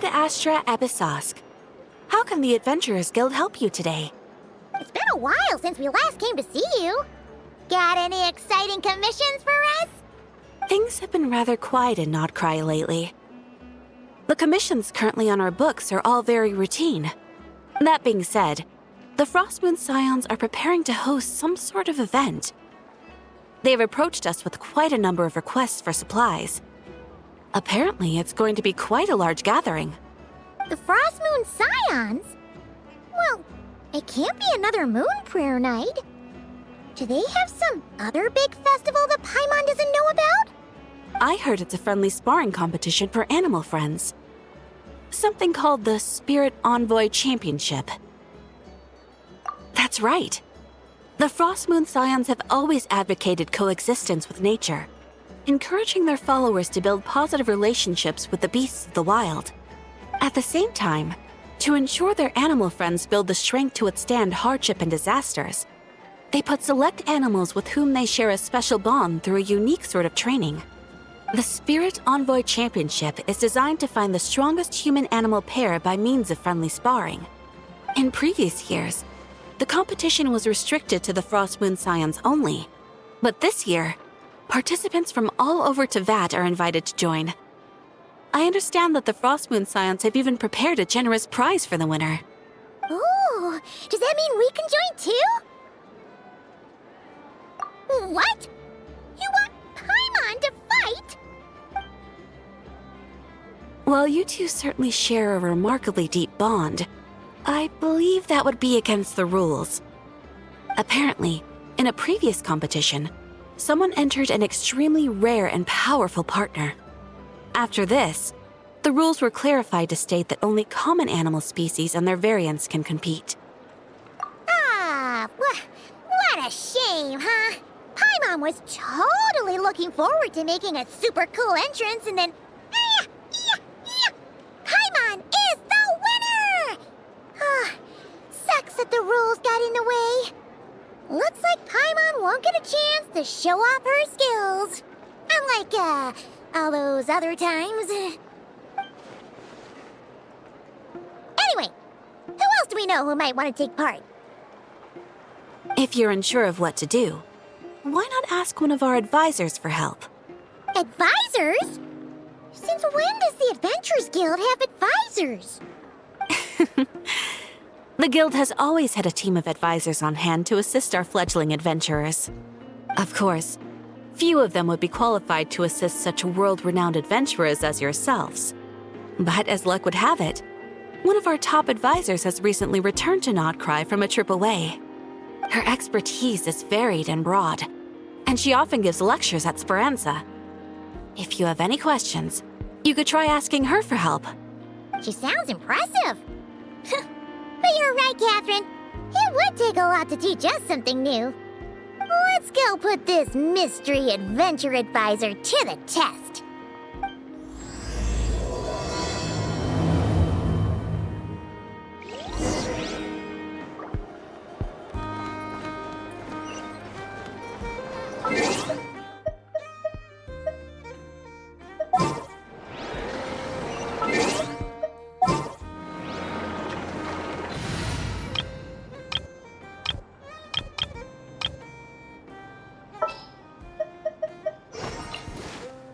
Ad Astra Abyssosk. How can the Adventurers Guild help you today? It's been a while since we last came to see you. Got any exciting commissions for us? Things have been rather quiet in Nodcry lately. The commissions currently on our books are all very routine. That being said, the Frostmoon Scions are preparing to host some sort of event. They've approached us with quite a number of requests for supplies. Apparently, it's going to be quite a large gathering. The Frostmoon Scions? Well, it can't be another Moon Prayer Night. Do they have some other big festival that Paimon doesn't know about? I heard it's a friendly sparring competition for animal friends. Something called the Spirit Envoy Championship. That's right. The Frostmoon Scions have always advocated coexistence with nature, encouraging their followers to build positive relationships with the beasts of the wild. At the same time, to ensure their animal friends build the strength to withstand hardship and disasters, they put select animals with whom they share a special bond through a unique sort of training. The Spirit Envoy Championship is designed to find the strongest human-animal pair by means of friendly sparring. In previous years, the competition was restricted to the Frostmoon Scions only, but this year, participants from all over Teyvat are invited to join. I understand that the Frostmoon Scions have even prepared a generous prize for the winner. Ooh, does that mean we can join too? What? You want Paimon to fight? While you two certainly share a remarkably deep bond, I believe that would be against the rules. Apparently, in a previous competition, someone entered an extremely rare and powerful partner. After this, the rules were clarified to state that only common animal species and their variants can compete. Ah, what a shame, huh? Paimon was totally looking forward to making a super cool entrance, and then... Paimon is the winner! Sucks that the rules got in the way. Looks like Paimon won't get a chance to show off her skills. Unlike, all those other times. Anyway, who else do we know who might want to take part? If you're unsure of what to do, why not ask one of our advisors for help? Advisors? Since when does the Adventurers Guild have advisors? The Guild has always had a team of advisors on hand to assist our fledgling adventurers. Of course, few of them would be qualified to assist such world-renowned adventurers as yourselves. But as luck would have it, one of our top advisors has recently returned to Nodcry from a trip away. Her expertise is varied and broad, and she often gives lectures at Speranza. If you have any questions, you could try asking her for help. She sounds impressive. But you're right, Catherine. It would take a lot to teach us something new. Let's go put this mystery adventure advisor to the test.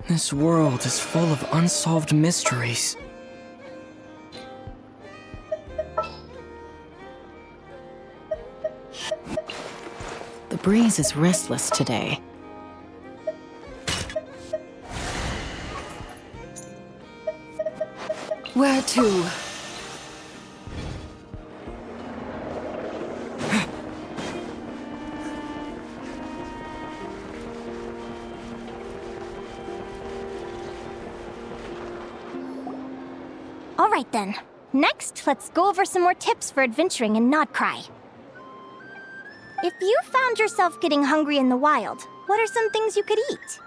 This world is full of unsolved mysteries. The breeze is restless today. Where to? All right then. Next, let's go over some more tips for adventuring in Nodcry. If you found yourself getting hungry in the wild, what are some things you could eat?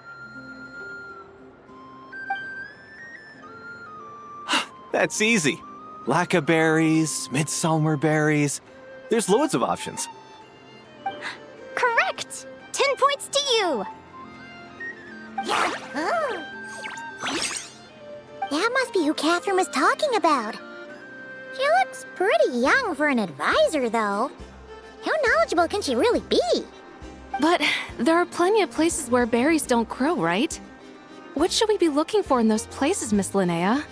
That's easy. Lacca berries, midsummer berries. There's loads of options. Correct! 10 points to you! That must be who Catherine was talking about. She looks pretty young for an advisor, though. How knowledgeable can she really be? But there are plenty of places where berries don't grow, right? What should we be looking for in those places, Miss Linnea?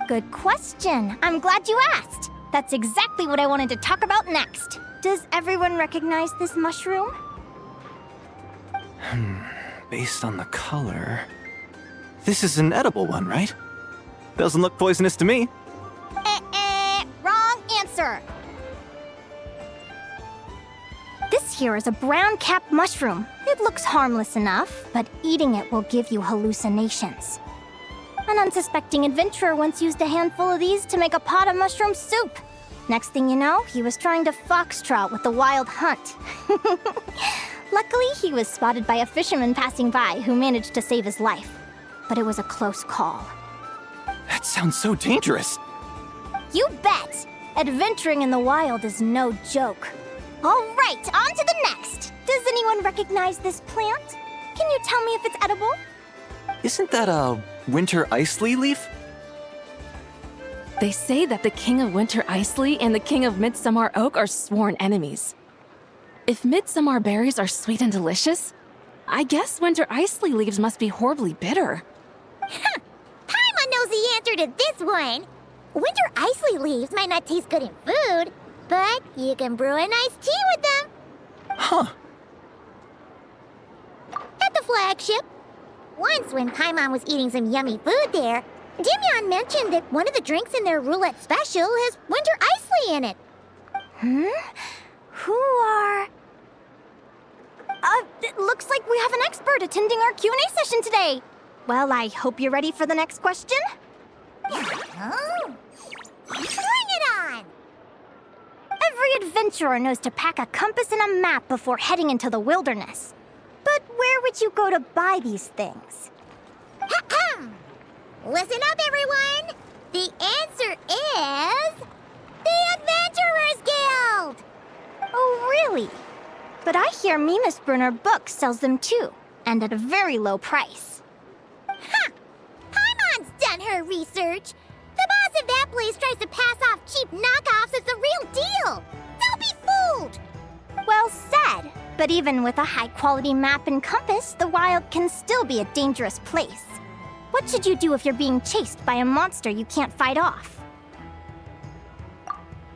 Good question. I'm glad you asked. That's exactly what I wanted to talk about next. Does everyone recognize this mushroom? Based on the color... This is an edible one, right? Doesn't look poisonous to me. Wrong answer. This here is a brown-capped mushroom. It looks harmless enough, but eating it will give you hallucinations. An unsuspecting adventurer once used a handful of these to make a pot of mushroom soup. Next thing you know, he was trying to foxtrot with the wild hunt. Luckily, he was spotted by a fisherman passing by who managed to save his life. But it was a close call. That sounds so dangerous. You bet! Adventuring in the wild is no joke. All right, on to the next. Does anyone recognize this plant? Can you tell me if it's edible? Isn't that a winter ice-lea leaf? They say that the King of Winter Iceley and the King of Midsummer Oak are sworn enemies. If midsummer berries are sweet and delicious, I guess winter Iceley leaves must be horribly bitter. Paimon knows the answer to this one. Winter icy leaves might not taste good in food, but you can brew a nice tea with them. Huh. At the flagship. Once when Paimon was eating some yummy food there, Dimyon mentioned that one of the drinks in their roulette special has winter icy in it. Who are... it looks like we have an expert attending our Q&A session today. Well, I hope you're ready for the next question. Oh. Bring it on! Every adventurer knows to pack a compass and a map before heading into the wilderness. But where would you go to buy these things? Listen up, everyone! The answer is... the Adventurers Guild! Oh, really? But I hear Mimas Brunner Books sells them too, and at a very low price. Paimon's done her research. The boss of that place tries to pass off cheap knockoffs as the real deal. Don't be fooled! Well said. But even with a high-quality map and compass, the wild can still be a dangerous place. What should you do if you're being chased by a monster you can't fight off?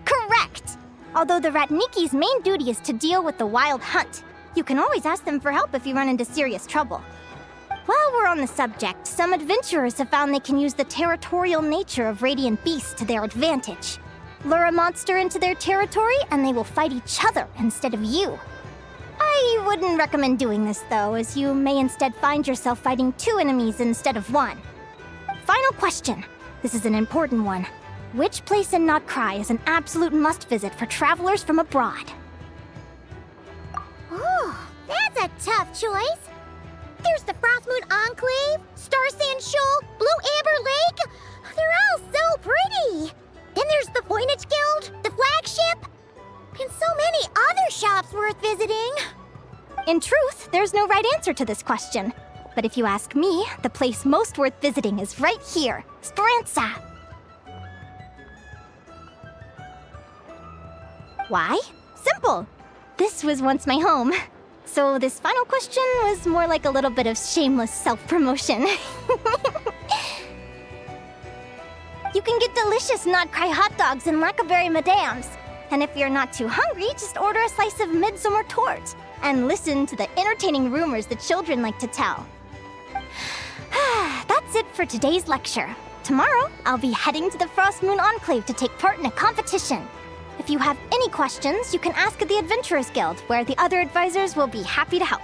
Correct! Although the Ratniki's main duty is to deal with the wild hunt, you can always ask them for help if you run into serious trouble. While we're on the subject, some adventurers have found they can use the territorial nature of radiant beasts to their advantage. Lure a monster into their territory, and they will fight each other instead of you. I wouldn't recommend doing this, though, as you may instead find yourself fighting two enemies instead of one. Final question. This is an important one. Which place in Notcry is an absolute must-visit for travelers from abroad? Oh, that's a tough choice. There's the Frostmoon Enclave, Star Sand Shoal, Blue Amber Lake. They're all so pretty. Then there's the Voynich Guild, the flagship, and so many other shops worth visiting. In truth, there's no right answer to this question. But if you ask me, the place most worth visiting is right here, Speranza. Why? Simple. This was once my home. So this final question was more like a little bit of shameless self-promotion. You can get delicious Notcry hot dogs and Lackaberry Madams. And if you're not too hungry, just order a slice of midsummer tort and listen to the entertaining rumors the children like to tell. That's it for today's lecture. Tomorrow, I'll be heading to the Frostmoon Enclave to take part in a competition. If you have any questions, you can ask at the Adventurers Guild, where the other advisors will be happy to help.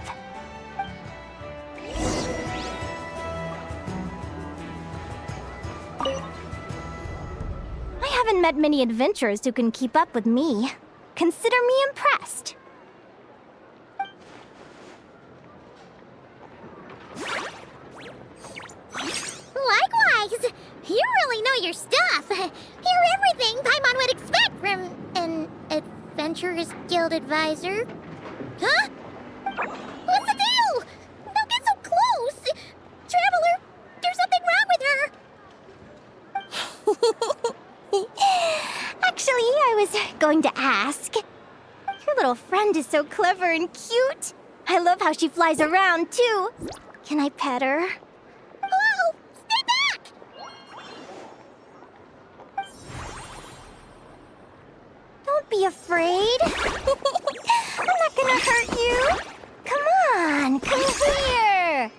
I haven't met many adventurers who can keep up with me. Consider me impressed. Likewise, you really know your stuff. You're everything Paimon would expect from an Adventurers Guild advisor. Huh? What's the deal? Don't get so close! Traveler, there's something wrong with her! friend is so clever and cute. I love how she flies around, too. Can I pet her? Whoa! Stay back! Don't be afraid. I'm not gonna hurt you. Come on, come here.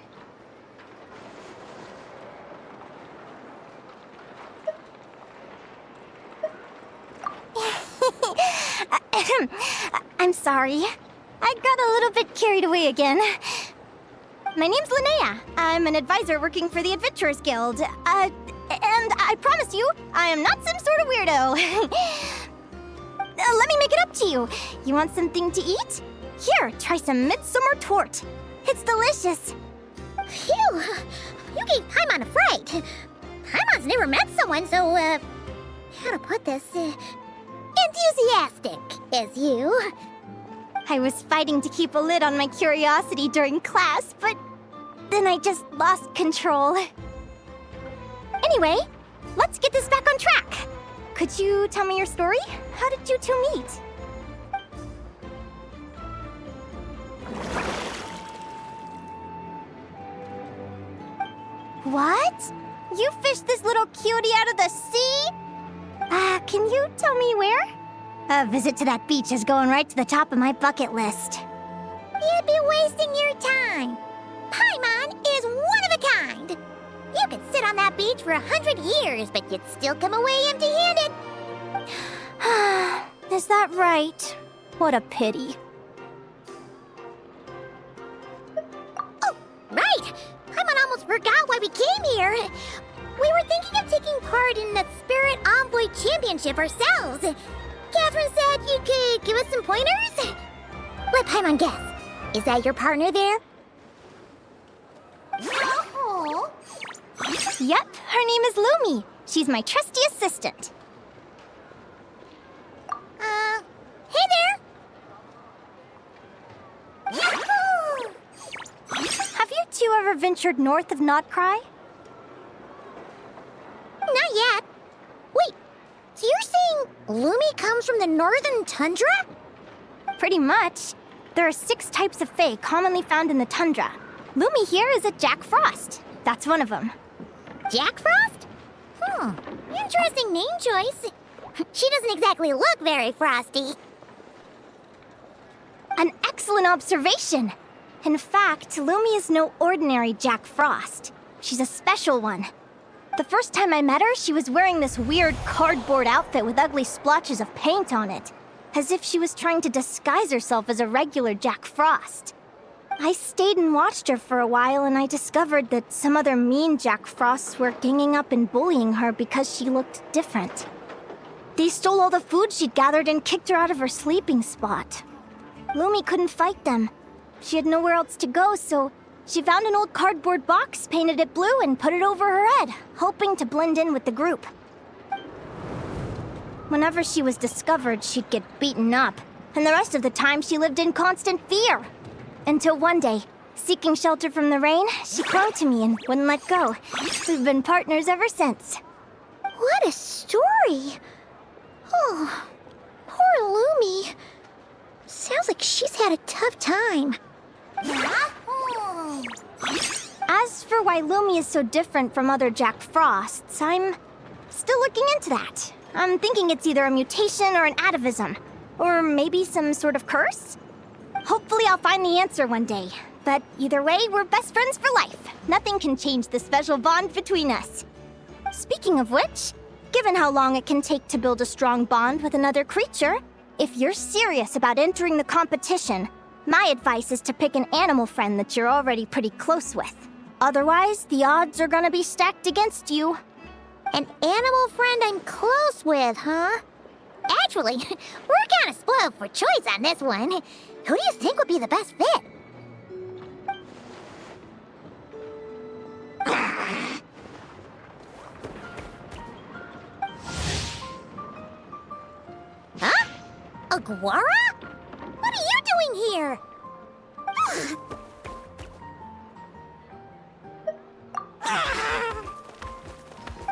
I'm sorry. I got a little bit carried away again. My name's Linnea. I'm an advisor working for the Adventurers Guild. And I promise you, I am not some sort of weirdo. Let me make it up to you. You want something to eat? Here, try some midsummer tort. It's delicious. Phew! You gave Paimon a fright. Paimon's never met someone so, how to put this, enthusiastic as you. I was fighting to keep a lid on my curiosity during class, but then I just lost control. Anyway, let's get this back on track. Could you tell me your story? How did you two meet? What? You fished this little cutie out of the sea? Can you tell me where? A visit to that beach is going right to the top of my bucket list. You'd be wasting your time. Paimon is one of a kind. You could sit on that beach for 100 years, but you'd still come away empty-handed. Is that right? What a pity. Oh, right! Paimon almost forgot why we came here. We were thinking of taking part in the Spirit Envoy Championship ourselves. Catherine said you could give us some pointers? Let Paimon guess. Is that your partner there? Oh. Yep, her name is Lumi. She's my trusty assistant. Hey there! Yahoo! Have you two ever ventured north of Nodcry? Not yet. Wait, so you're saying Lumi comes from the northern tundra? Pretty much. There are 6 types of fae commonly found in the tundra. Lumi here is a Jack Frost. That's one of them. Jack Frost? Interesting name choice. She doesn't exactly look very frosty. An excellent observation. In fact, Lumi is no ordinary Jack Frost. She's a special one. The first time I met her, she was wearing this weird cardboard outfit with ugly splotches of paint on it, as if she was trying to disguise herself as a regular Jack Frost. I stayed and watched her for a while, and I discovered that some other mean Jack Frosts were ganging up and bullying her because she looked different. They stole all the food she'd gathered and kicked her out of her sleeping spot. Lumi couldn't fight them. She had nowhere else to go, so she found an old cardboard box, painted it blue, and put it over her head, hoping to blend in with the group. Whenever she was discovered, she'd get beaten up, and the rest of the time she lived in constant fear. Until one day, seeking shelter from the rain, she clung to me and wouldn't let go. We've been partners ever since. What a story! Oh, poor Lumi. Sounds like she's had a tough time. As for why Lumi is so different from other Jack Frosts, I'm still looking into that. I'm thinking it's either a mutation or an atavism. Or maybe some sort of curse? Hopefully I'll find the answer one day. But either way, we're best friends for life. Nothing can change the special bond between us. Speaking of which, given how long it can take to build a strong bond with another creature, if you're serious about entering the competition, my advice is to pick an animal friend that you're already pretty close with. Otherwise, the odds are gonna be stacked against you. An animal friend I'm close with, huh? Actually, we're kind of spoiled for choice on this one. Who do you think would be the best fit? Huh? Aguara? What are you doing here?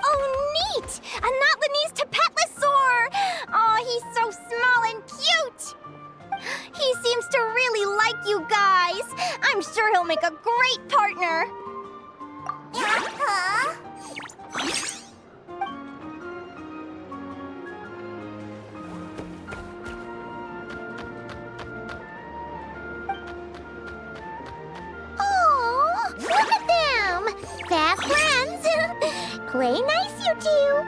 Oh, neat! A Notlanese Tapetlosaur! Oh, he's so small and cute! He seems I'm sure he'll make a great partner. Huh? Oh, look at them! Fast friends! Play nice, you two!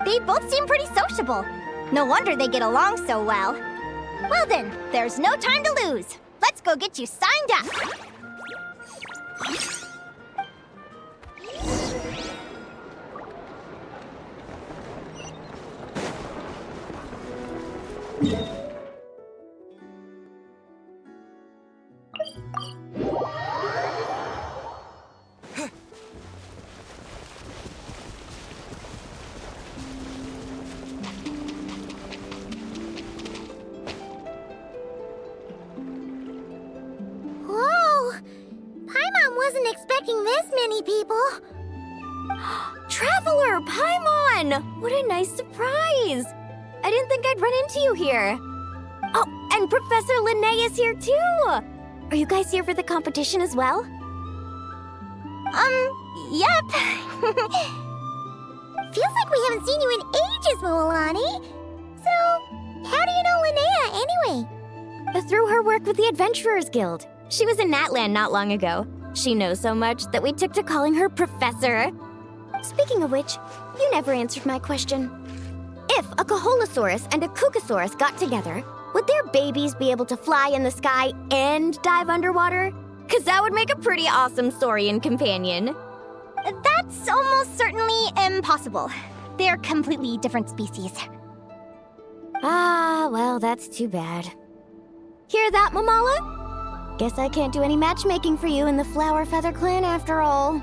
They both seem pretty sociable. No wonder they get along so well. Well then, there's no time to lose. Let's go get you signed up. Whoa! Paimon wasn't expecting this many people. Traveler, Paimon! What a nice surprise! I didn't think I'd run into you here. Oh, and Professor Linnea is here too! Are you guys here for the competition as well? Yep. Feels like we haven't seen you in ages, Moalani. So, how do you know Linnea anyway? Through her work with the Adventurers Guild. She was in Natland not long ago. She knows so much that we took to calling her Professor. Speaking of which, you never answered my question. If a Kaholosaurus and a Kukasaurus got together, would their babies be able to fly in the sky and dive underwater? 'Cause that would make a pretty awesome saurian companion. That's almost certainly impossible. They're completely different species. Ah, well, that's too bad. Hear that, Mamala? Guess I can't do any matchmaking for you in the Flower Feather Clan after all.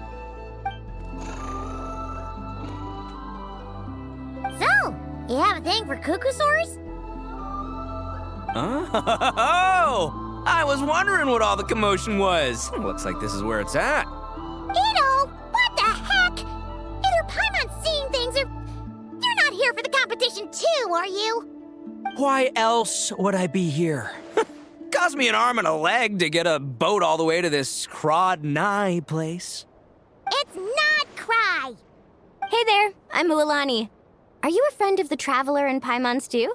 So, you have a thing for Kukusaurs? Oh! I was wondering what all the commotion was. Looks like this is where it's at. Ito, what the heck? Either Paimon's seeing things or you're not here for the competition too, are you? Why else would I be here? Cost me an arm and a leg to get a boat all the way to this Crod Nye place. It's not Cry. Hey there, I'm Mualani. Are you a friend of the Traveler and Paimon's too?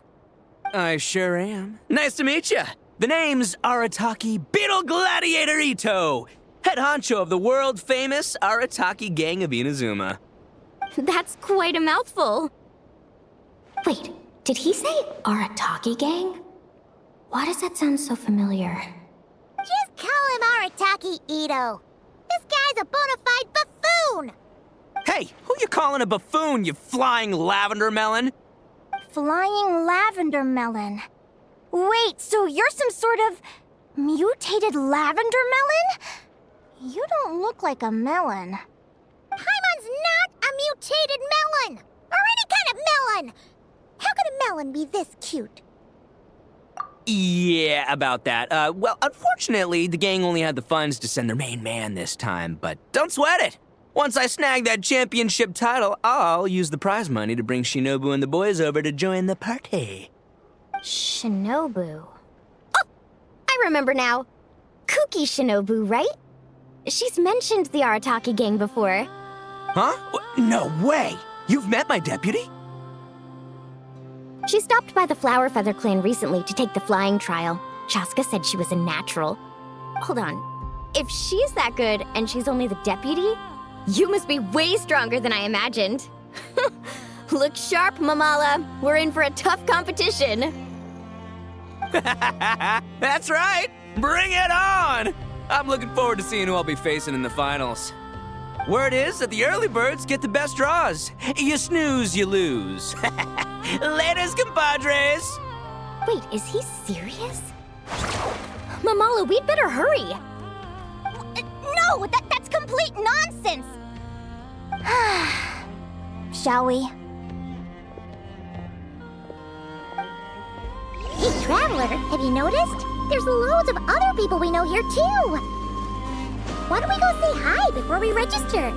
I sure am. Nice to meet you. The name's Arataki Beetle Gladiator Ito, head honcho of the world-famous Arataki Gang of Inazuma. That's quite a mouthful. Wait, did he say Arataki Gang? Why does that sound so familiar? Just call him Arataki Ito. This guy's a bona fide buffoon. Hey, who you calling a buffoon, you flying lavender melon? Flying lavender melon. Wait, so you're some sort of mutated lavender melon? You don't look like a melon. Paimon's not a mutated melon, or any kind of melon. How could a melon be this cute? Yeah, about that. Well, unfortunately, the gang only had the funds to send their main man this time, but don't sweat it. Once I snag that championship title, I'll use the prize money to bring Shinobu and the boys over to join the party. Shinobu. Oh, I remember now. Kuki Shinobu, right? She's mentioned the Arataki Gang before. Huh? No way! You've met my deputy? She stopped by the Flower Feather Clan recently to take the flying trial. Chaska said she was a natural. Hold on. If she's that good and she's only the deputy, you must be way stronger than I imagined. Look sharp, Mamala. We're in for a tough competition. That's right! Bring it on! I'm looking forward to seeing who I'll be facing in the finals. Word is that the early birds get the best draws. You snooze, you lose. Laters, compadres! Wait, is he serious? Mamala, we'd better hurry. No, that's complete nonsense. Shall we? Hey, Traveler, have you noticed? There's loads of other people we know here, too. Why don't we go say hi before we register?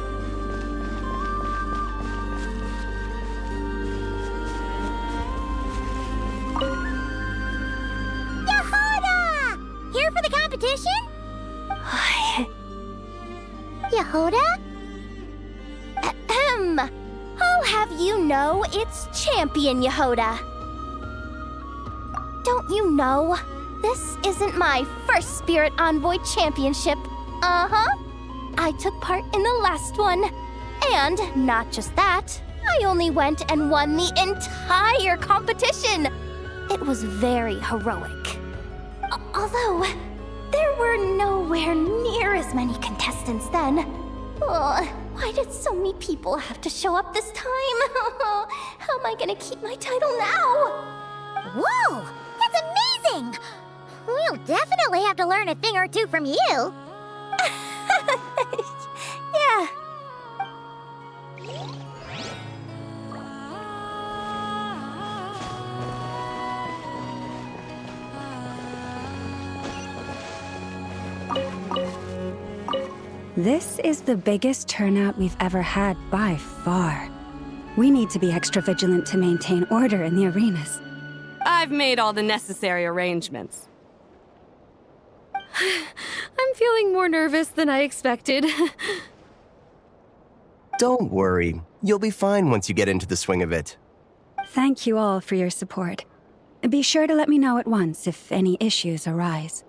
Yahada! Here for the competition? Yehoda? Ahem. I'll have you know it's Champion Yehoda. Don't you know? This isn't my first Spirit Envoy Championship. Uh-huh. I took part in the last one. And not just that, I only went and won the entire competition. It was very heroic. Although, there were nowhere near as many contestants then. Why did so many people have to show up this time? How am I gonna keep my title now? Whoa! That's amazing! We'll definitely have to learn a thing or two from you. Yeah. This is the biggest turnout we've ever had by far. We need to be extra vigilant to maintain order in the arenas. I've made all the necessary arrangements. I'm feeling more nervous than I expected. Don't worry. You'll be fine once you get into the swing of it. Thank you all for your support. Be sure to let me know at once if any issues arise.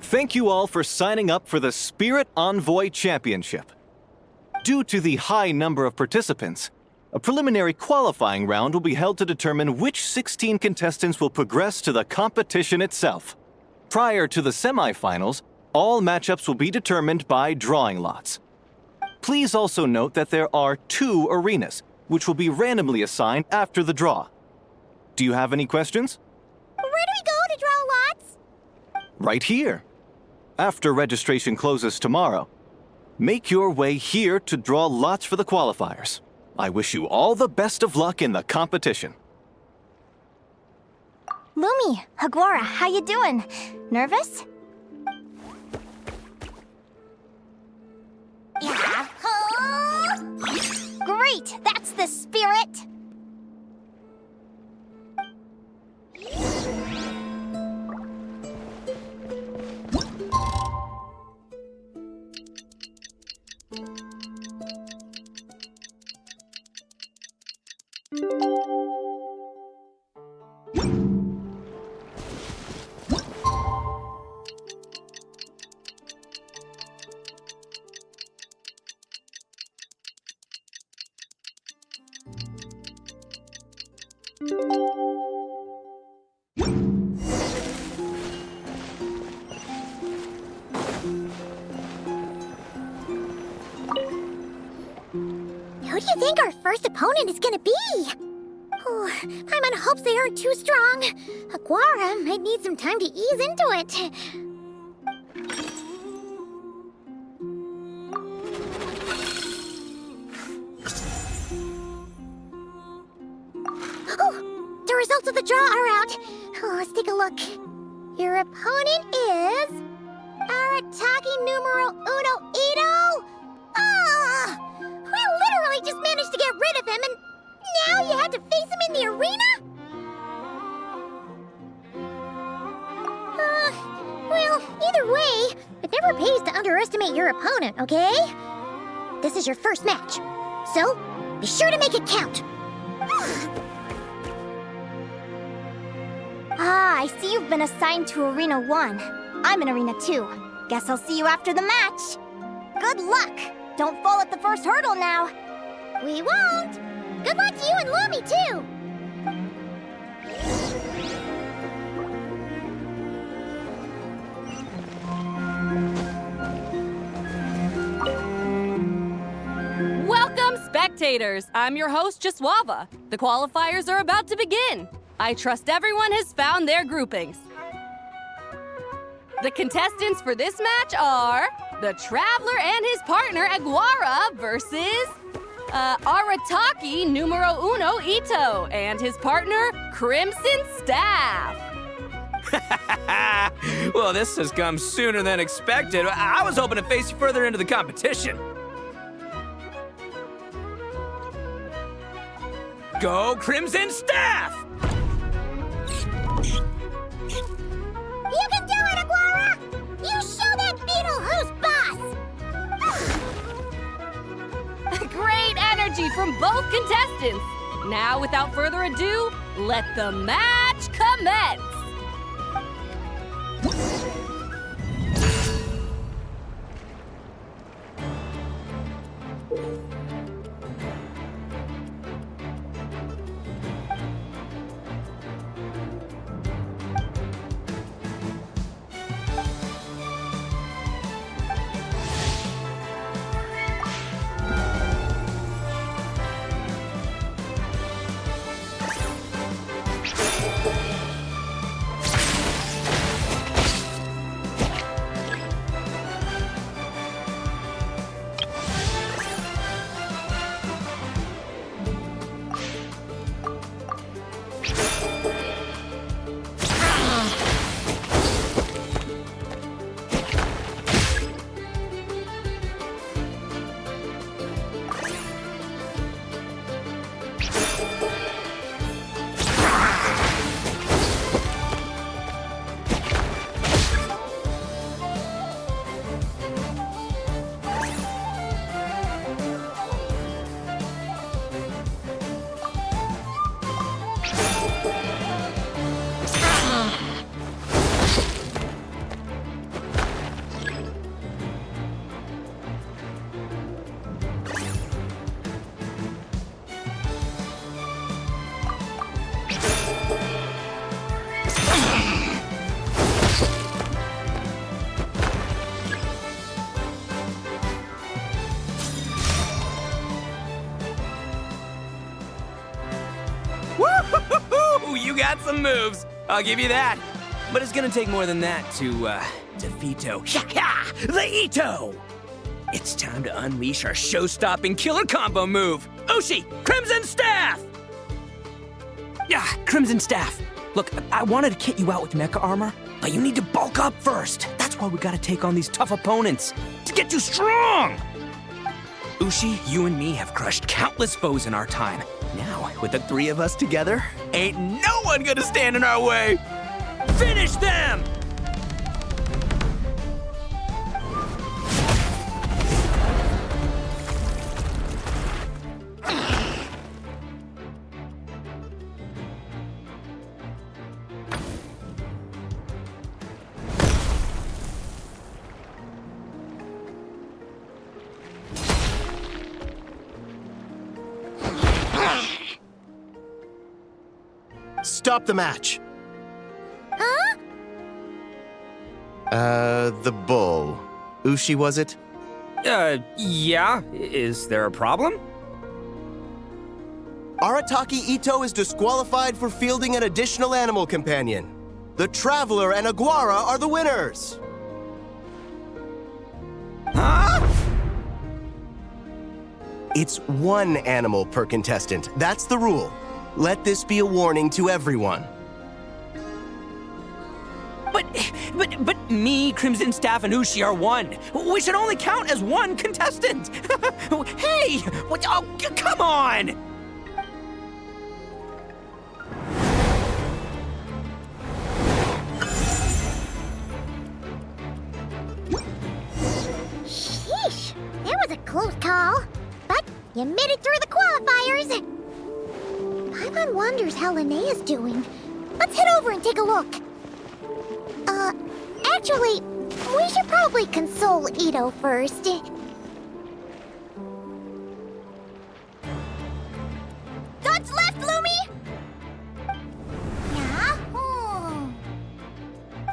Thank you all for signing up for the Spirit Envoy Championship. Due to the high number of participants, a preliminary qualifying round will be held to determine which 16 contestants will progress to the competition itself. Prior to the semifinals, all matchups will be determined by drawing lots. Please also note that there are 2 arenas, which will be randomly assigned after the draw. Do you have any questions? Where do we go to draw lots? Right here. After registration closes tomorrow, make your way here to draw lots for the qualifiers. I wish you all the best of luck in the competition. Lumi, Haguara, how you doing? Nervous? Yeah. Great, that's the spirit! Who do you think our first opponent is gonna be? Oh, Paimon hopes they aren't too strong. Aguara might need some time to ease into it. Oh, the results of the draw are out. Oh, let's take a look. Your opponent is Arataki numero uno Ito. Ah! We literally just managed to get rid of him, and now you had to face him in the arena? Well, either way, it never pays to underestimate your opponent, okay? This is your first match, so be sure to make it count. I see you've been assigned to Arena 1. I'm in Arena 2. Guess I'll see you after the match. Good luck! Don't fall at the first hurdle now. We won't! Good luck to you and Lumi, too! Welcome, spectators! I'm your host, Jaswava. The qualifiers are about to begin. I trust everyone has found their groupings. The contestants for this match are the Traveler and his partner, Aguara, versus Arataki numero uno Ito and his partner, Crimson Staff. Well, this has come sooner than expected. I was hoping to face you further into the competition. Go Crimson Staff! You can do it, Aguara! You show that beetle who's boss! Great energy from both contestants! Now, without further ado, let the match commence! Woo-hoo-hoo-hoo! You got some moves. I'll give you that. But it's gonna take more than that to defeat the Ito! It's time to unleash our show-stopping killer combo move. Ushi, Crimson Staff! Yeah, Crimson Staff. Look, I wanted to kit you out with mecha armor, but you need to bulk up first. That's why we gotta take on these tough opponents to get you strong! Ushi, you and me have crushed countless foes in our time. Now, with the three of us together, ain't no one gonna stand in our way! Finish them! Stop the match. Huh? The bull. Ushi, was it? Yeah. Is there a problem? Arataki Ito is disqualified for fielding an additional animal companion. The Traveler and Aguara are the winners. Huh? It's one animal per contestant. That's the rule. Let this be a warning to everyone. But me, Crimson Staff, and Ushi are one. We should only count as one contestant. Hey, what? Oh, come on! Sheesh, that was a close call. But you made it through the qualifiers. Paimon wonders how Linnea's doing. Let's head over and take a look. Actually, we should probably console Ito first. Dodge left, Lumi! Yeah?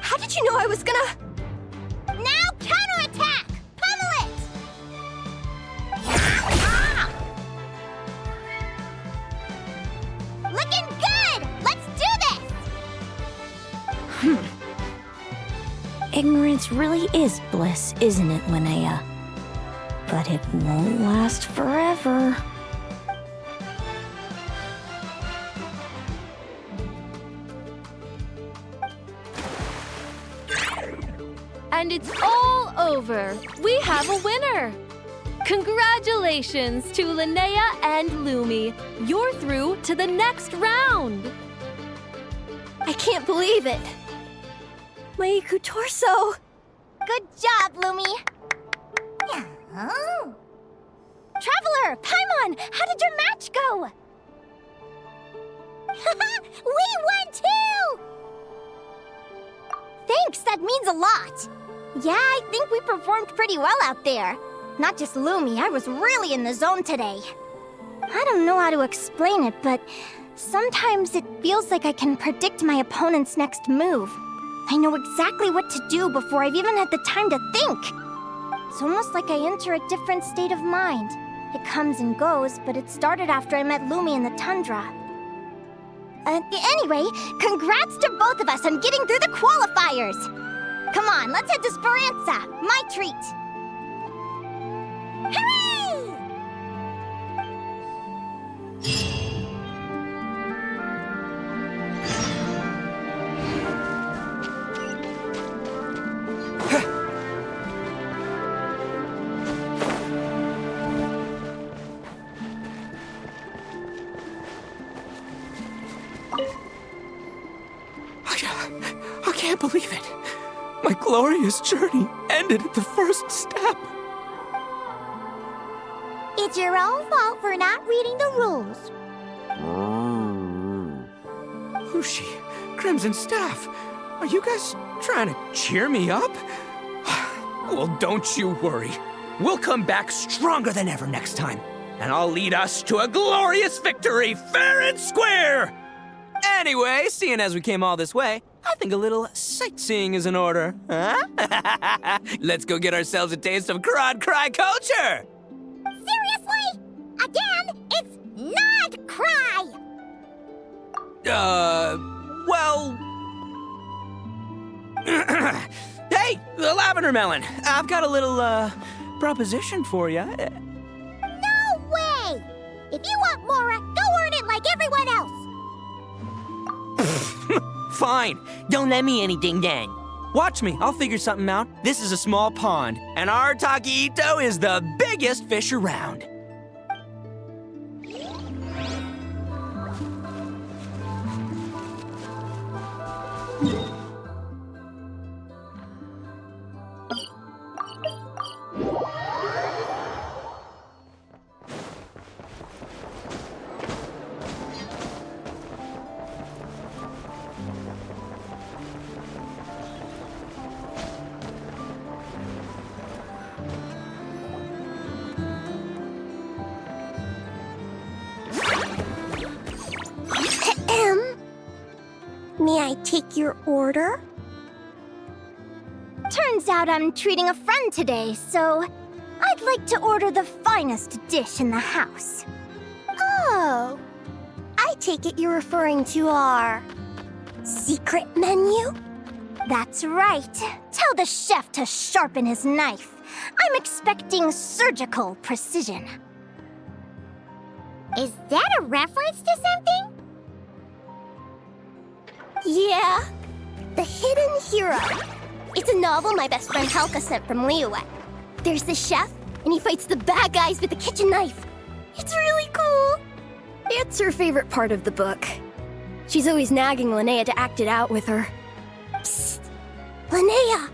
How did you know I was gonna... Now counterattack! Pummel it! Looking good! Let's do this! Ignorance really is bliss, isn't it, Linnea? But it won't last forever. And it's all over. We have a winner. Congratulations to Linnea and Lumi. You're through to the next round. I can't believe it. My torso. Good job, Lumi. Oh. Traveler, Paimon, how did your match go? We won too! Thanks, that means a lot. Yeah, I think we performed pretty well out there. Not just Lumi, I was really in the zone today. I don't know how to explain it, but sometimes it feels like I can predict my opponent's next move. I know exactly what to do before I've even had the time to think. It's almost like I enter a different state of mind. It comes and goes, but it started after I met Lumi in the tundra. Anyway, congrats to both of us on getting through the qualifiers! Come on, let's head to Speranza, my treat! Hooray! I can't believe it. My glorious journey ended at the first step. It's your own fault for not reading the rules. Lucy, Crimson Staff, are you guys trying to cheer me up? Well, don't you worry. We'll come back stronger than ever next time, and I'll lead us to a glorious victory fair and square! Anyway, seeing as we came all this way, I think a little sightseeing is in order, huh? Let's go get ourselves a taste of Crod Cry culture! Seriously? Again, it's not cry! Well... Hey, the Lavender Melon, I've got a little, proposition for you. No way! If you want Mora, go earn it like everyone else! Fine, don't let me anything then. Watch me, I'll figure something out. This is a small pond, and our Taquito is the biggest fish around. May I take your order? Turns out I'm treating a friend today, so I'd like to order the finest dish in the house. Oh, I take it you're referring to our secret menu? That's right. Tell the chef to sharpen his knife. I'm expecting surgical precision. Is that a reference to something? Yeah, The Hidden Hero. It's a novel my best friend Helka sent from Liyue. There's the chef, and he fights the bad guys with a kitchen knife. It's really cool. It's her favorite part of the book. She's always nagging Linnea to act it out with her. Psst! Linnea!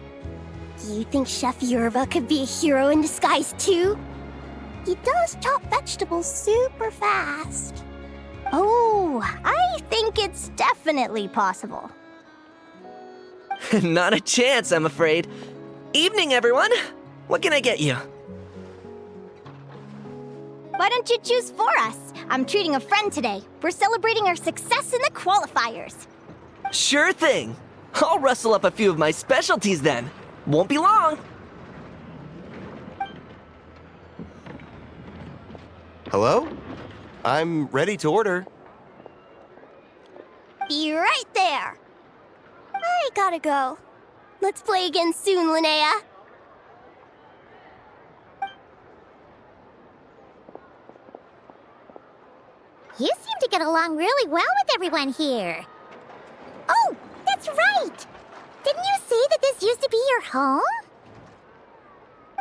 Do you think Chef Yerva could be a hero in disguise too? He does chop vegetables super fast. Oh, I think it's definitely possible. Not a chance, I'm afraid. Evening, everyone. What can I get you? Why don't you choose for us? I'm treating a friend today. We're celebrating our success in the qualifiers. Sure thing. I'll rustle up a few of my specialties then. Won't be long. Hello? I'm ready to order. Be right there. I gotta go. Let's play again soon, Linnea. You seem to get along really well with everyone here. Oh, that's right! Didn't you say that this used to be your home?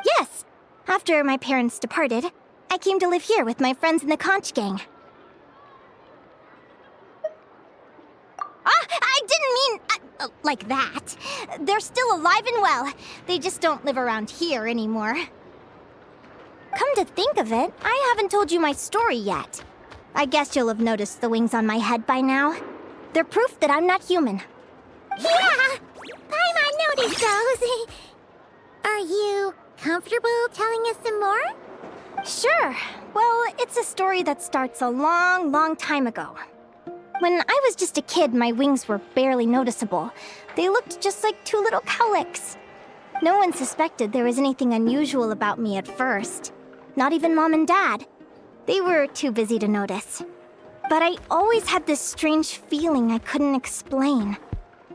Yes. After After my parents departed, I came to live here with my friends in the conch gang. I didn't mean like that. They're still alive and well. They just don't live around here anymore. Come to think of it, I haven't told you my story yet. I guess you'll have noticed the wings on my head by now. They're proof that I'm not human. Yeah! Paimon noticed those. Are you comfortable telling us some more? Sure. Well, it's a story that starts a long, long time ago. When I was just a kid, my wings were barely noticeable. They looked just like two little cowlicks. No one suspected there was anything unusual about me at first. Not even Mom and Dad. They were too busy to notice. But I always had this strange feeling I couldn't explain.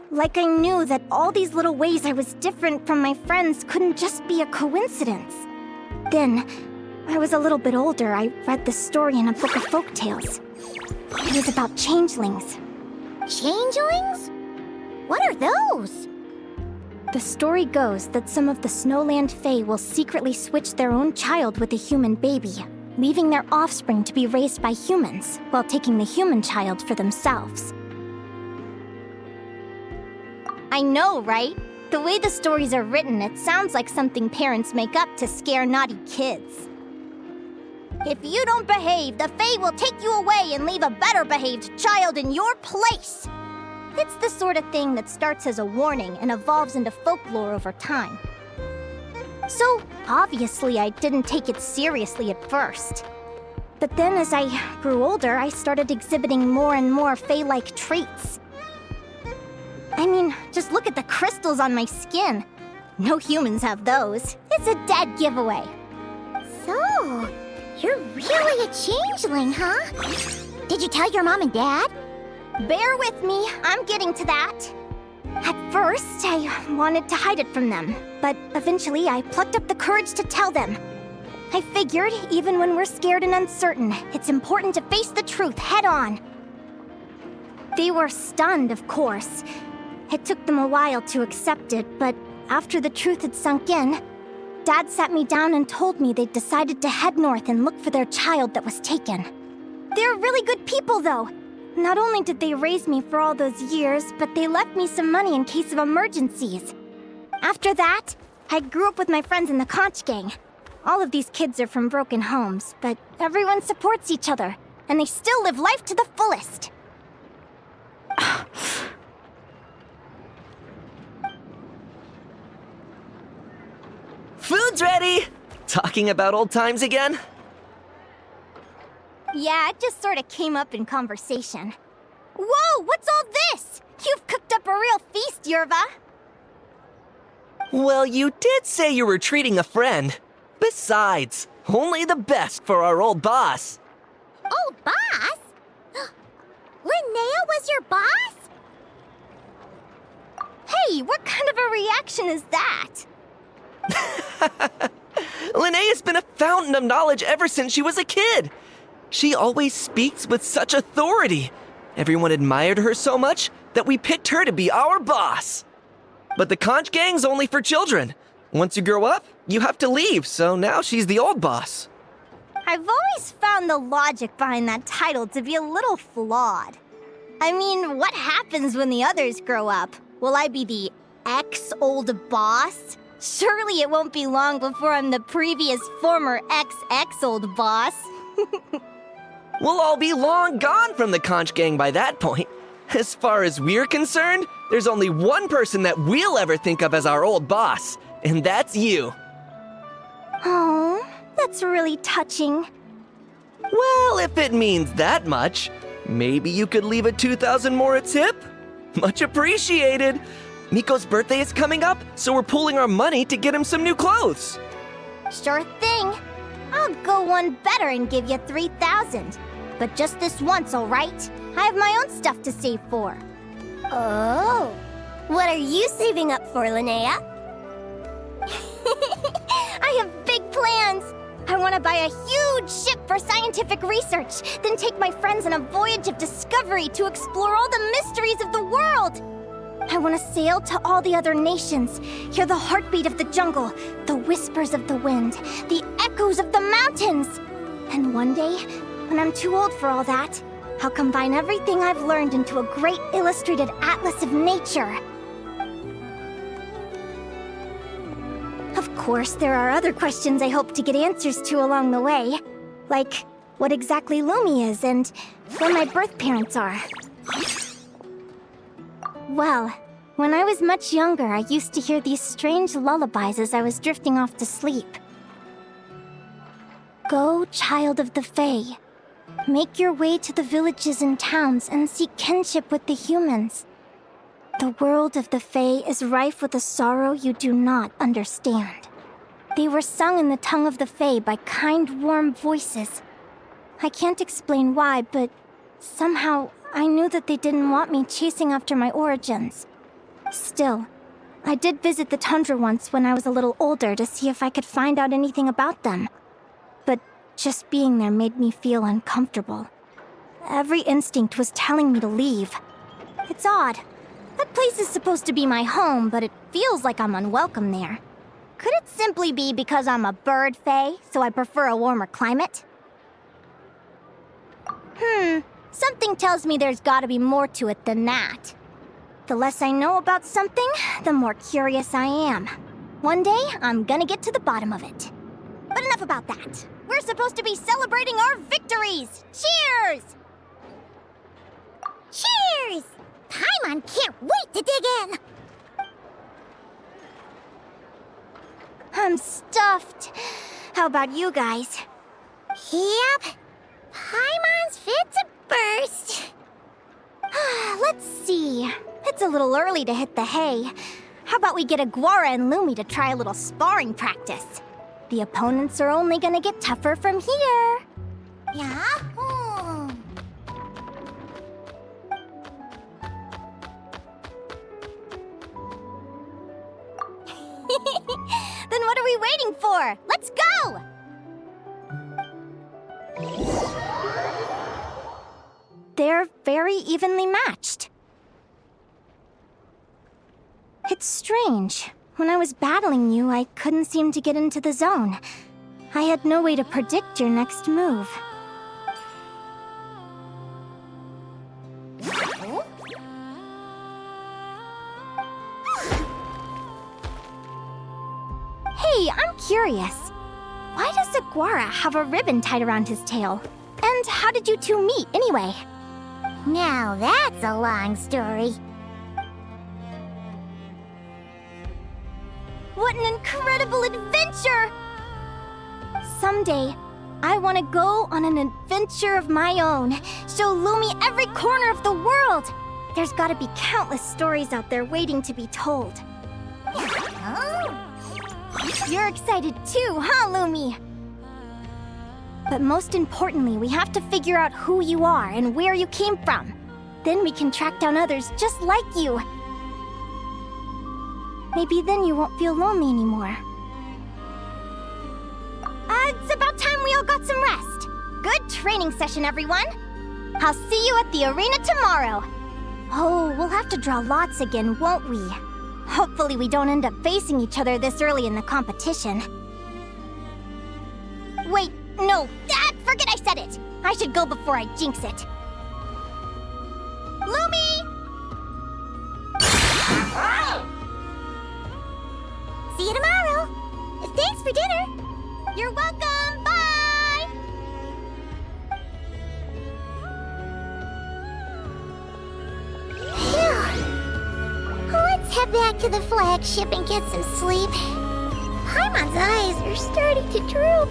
Like I knew that all these little ways I was different from my friends couldn't just be a coincidence. Then, I was a little bit older, I read this story in a book of folktales. It was about changelings. Changelings? What are those? The story goes that some of the Snowland Fae will secretly switch their own child with a human baby, leaving their offspring to be raised by humans, while taking the human child for themselves. I know, right? The way the stories are written, it sounds like something parents make up to scare naughty kids. If you don't behave, the Fae will take you away and leave a better-behaved child in your place. It's the sort of thing that starts as a warning and evolves into folklore over time. So, obviously, I didn't take it seriously at first. But then as I grew older, I started exhibiting more and more Fae-like traits. I mean, just look at the crystals on my skin. No humans have those. It's a dead giveaway. So, you're really a changeling, huh? Did you tell your mom and dad? Bear with me, I'm getting to that. At first, I wanted to hide it from them, but eventually I plucked up the courage to tell them. I figured, even when we're scared and uncertain, it's important to face the truth head on. They were stunned, of course. It took them a while to accept it, but after the truth had sunk in, Dad sat me down and told me they'd decided to head north and look for their child that was taken. They're really good people, though. Not only did they raise me for all those years, but they left me some money in case of emergencies. After that, I grew up with my friends in the conch gang. All of these kids are from broken homes, but everyone supports each other, and they still live life to the fullest. Food's ready! Talking about old times again? Yeah, it just sort of came up in conversation. Whoa, what's all this? You've cooked up a real feast, Yerva. Well, you did say you were treating a friend. Besides, only the best for our old boss. Old boss? Linnea was your boss? Hey, what kind of a reaction is that? Linnea's been a fountain of knowledge ever since she was a kid. She always speaks with such authority. Everyone admired her so much that we picked her to be our boss. But the conch gang's only for children. Once you grow up, you have to leave, so now she's the old boss. I've always found the logic behind that title to be a little flawed. I mean, what happens when the others grow up? Will I be the ex-old boss? Surely it won't be long before I'm the previous former ex-old boss. We'll all be long gone from the conch gang by that point. As far as we're concerned, there's only one person that we'll ever think of as our old boss, and that's you. Oh, that's really touching. Well, if it means that much, maybe you could leave a 2,000 more a tip? Much appreciated. Miko's birthday is coming up, so we're pooling our money to get him some new clothes. Sure thing. I'll go one better and give you 3,000. But just this once, all right? I have my own stuff to save for. Oh. What are you saving up for, Linnea? I have big plans. I want to buy a huge ship for scientific research, then take my friends on a voyage of discovery to explore all the mysteries of the world. I want to sail to all the other nations, hear the heartbeat of the jungle, the whispers of the wind, the echoes of the mountains. And one day, when I'm too old for all that, I'll combine everything I've learned into a great illustrated atlas of nature. Of course, there are other questions I hope to get answers to along the way. Like, what exactly Lumi is and where my birth parents are. Well, when I was much younger, I used to hear these strange lullabies as I was drifting off to sleep. Go, child of the Fae. Make your way to the villages and towns and seek kinship with the humans. The world of the Fae is rife with a sorrow you do not understand. They were sung in the tongue of the Fae by kind, warm voices. I can't explain why, but somehow I knew that they didn't want me chasing after my origins. Still, I did visit the tundra once when I was a little older to see if I could find out anything about them. But just being there made me feel uncomfortable. Every instinct was telling me to leave. It's odd. That place is supposed to be my home, but it feels like I'm unwelcome there. Could it simply be because I'm a bird fae, so I prefer a warmer climate? Something tells me there's gotta be more to it than that. The less I know about something, the more curious I am. One day, I'm gonna get to the bottom of it. But enough about that. We're supposed to be celebrating our victories! Cheers! Cheers! Paimon can't wait to dig in! I'm stuffed. How about you guys? Yep. Paimon's fit to burst. Let's see. It's a little early to hit the hay. How about we get Aguara and Lumi to try a little sparring practice? The opponents are only gonna get tougher from here. Yahoo! Then what are we waiting for? Let's go! They're very evenly matched. It's strange. When I was battling you, I couldn't seem to get into the zone. I had no way to predict your next move. Hey, I'm curious. Why does Aguara have a ribbon tied around his tail? And how did you two meet, anyway? Now that's a long story. What an incredible adventure! Someday, I want to go on an adventure of my own. Show Lumi every corner of the world. There's gotta be countless stories out there waiting to be told. You're excited too, huh, Lumi? But most importantly, we have to figure out who you are and where you came from. Then we can track down others just like you. Maybe then you won't feel lonely anymore. It's about time we all got some rest. Good training session, everyone. I'll see you at the arena tomorrow. Oh, we'll have to draw lots again, won't we? Hopefully we don't end up facing each other this early in the competition. Wait, no, forget I said it. I should go before I jinx it. Lumi! See you tomorrow. Thanks for dinner. You're welcome. Bye! Phew. Let's head back to the flagship and get some sleep. Paimon's eyes are starting to droop.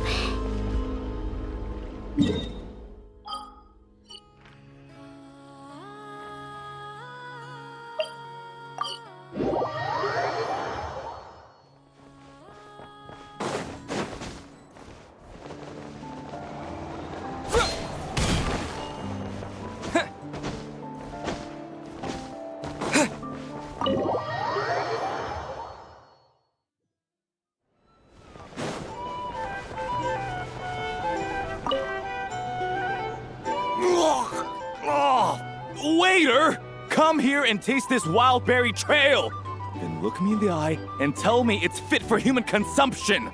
Waiter! Come here and taste this wild berry trail. Then look me in the eye and tell me it's fit for human consumption.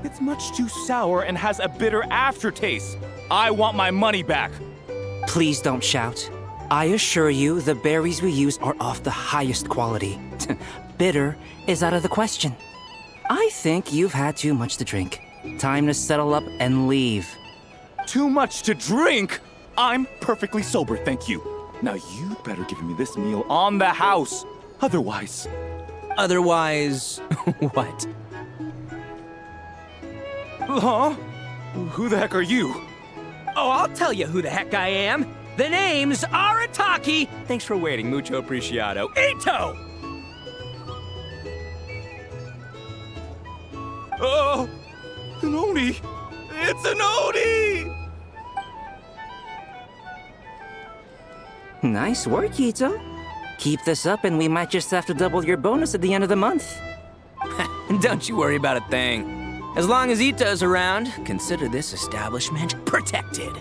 It's much too sour and has a bitter aftertaste. I want my money back. Please don't shout. I assure you the berries we use are of the highest quality. Bitter is out of the question. I think you've had too much to drink. Time to settle up and leave. Too much to drink? I'm perfectly sober, thank you. Now you'd better give me this meal on the house. Otherwise... Otherwise, what? Huh? Who the heck are you? Oh, I'll tell you who the heck I am. The name's Arataki. Thanks for waiting, mucho apreciado. Ito! Oh, an Oni! It's an Oni! Nice work, Ito. Keep this up and we might just have to double your bonus at the end of the month. Don't you worry about a thing. As long as Ito's around, consider this establishment protected.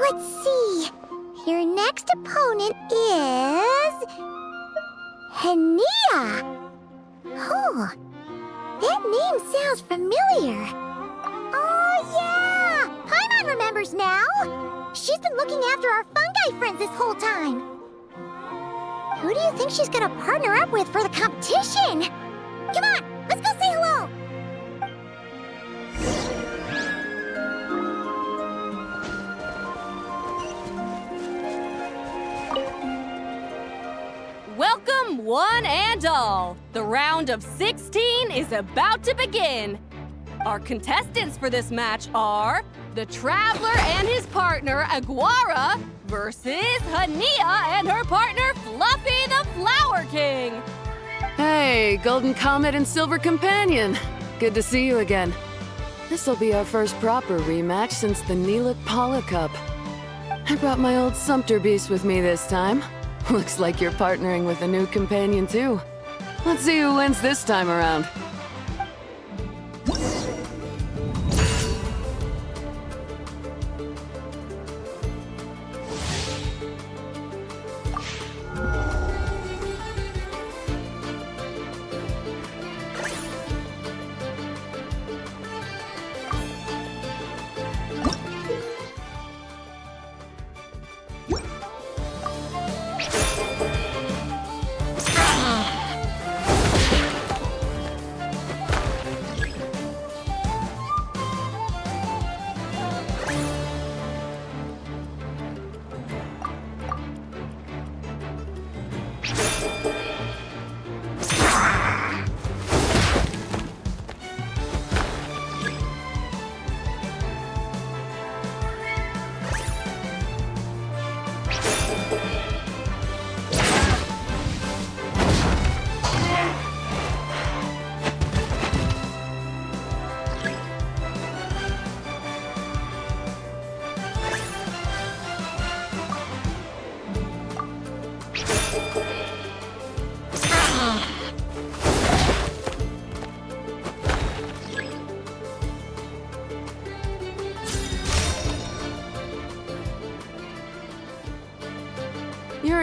Let's see. Your next opponent is... Linnea. Oh, that name sounds familiar. Oh, yeah! Paimon remembers now. She's been looking after our fungi friends this whole time. Who do you think she's gonna partner up with for the competition? Come on, let's go say hello. Welcome, one and all. The round of 16 is about to begin. Our contestants for this match are the Traveler and his partner, Aguara, versus Linnea and her partner, Fluffy the Flower King. Hey, Golden Comet and Silver Companion. Good to see you again. This'll be our first proper rematch since the Neelix Paula Cup. I brought my old Sumpter Beast with me this time. Looks like you're partnering with a new companion, too. Let's see who wins this time around.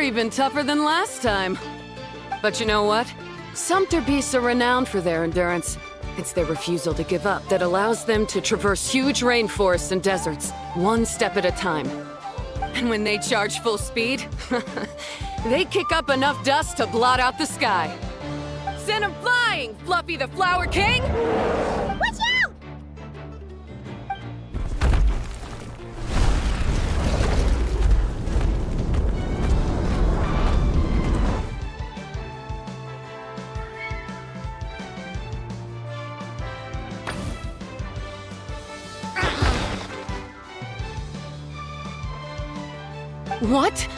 even tougher than last time. But you know what? Sumpter beasts are renowned for their endurance. It's their refusal to give up that allows them to traverse huge rainforests and deserts, one step at a time. And when they charge full speed, they kick up enough dust to blot out the sky. Send 'em flying, Fluffy the Flower King! Watch out! What?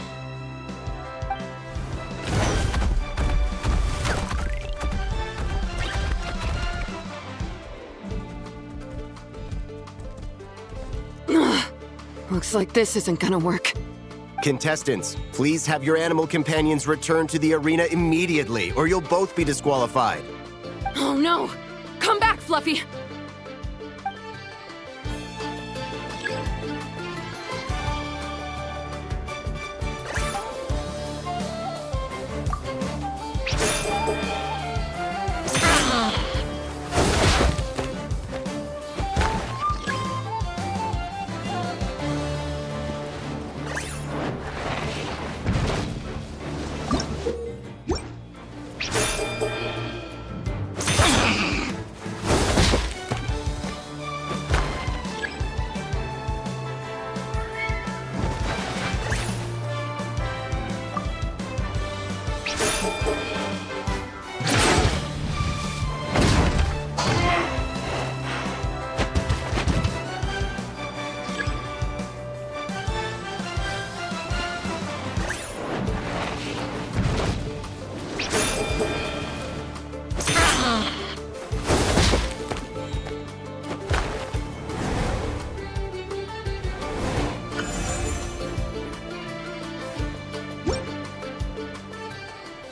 Looks like this isn't gonna work. Contestants, please have your animal companions return to the arena immediately, or you'll both be disqualified. Oh no! Come back, Fluffy!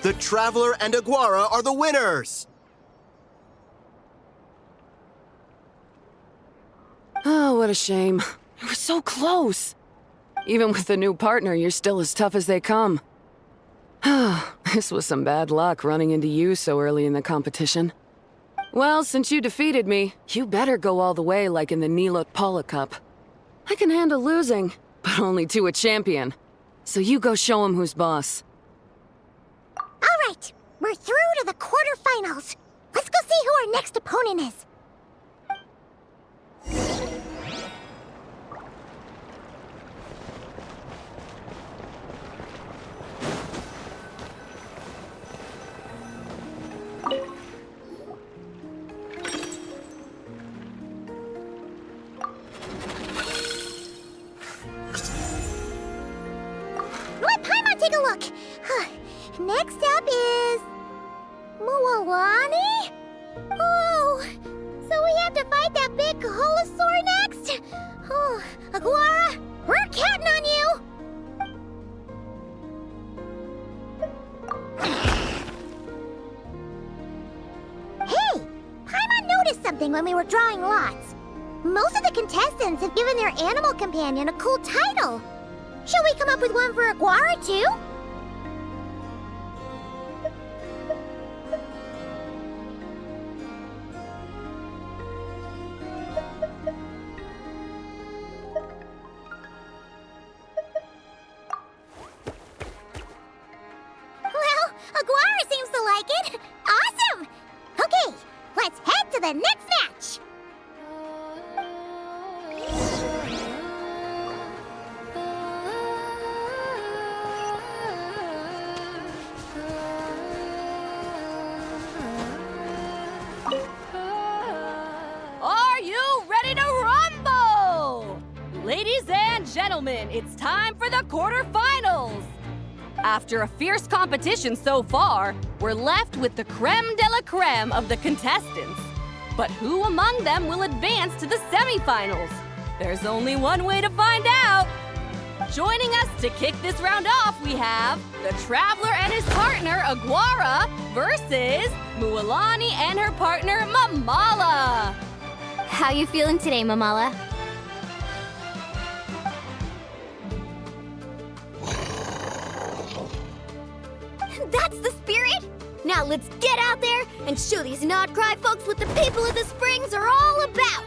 The Traveler and Aguara are the winners! Oh, what a shame. It was so close. Even with the new partner, you're still as tough as they come. This was some bad luck running into you so early in the competition. Well, since you defeated me, you better go all the way like in the Nilut Cup. I can handle losing, but only to a champion. So you go show him who's boss. All right, we're through to the quarterfinals. Let's go see who our next opponent is. Let Paimon take a look. Next up is... Mualani? Oh, so we have to fight that big Colosaur next? Oh, Aguara, we're counting on you! Hey, Paimon noticed something when we were drawing lots. Most of the contestants have given their animal companion a cool title. Shall we come up with one for Aguara, too? Well, Aguara seems to like it. Awesome! Okay, let's head to the next match. Are you ready to rumble? Ladies and gentlemen, it's time for the quarterfinals. After a fierce competition so far, we're left with the creme de la creme of the contestants. But who among them will advance to the semifinals? There's only one way to find out. Joining us to kick this round off, we have the Traveler and his partner, Aguara, versus Mualani and her partner, Mamala. How you feeling today, Mamala? Now let's get out there and show these not-cry folks what the people of the Springs are all about!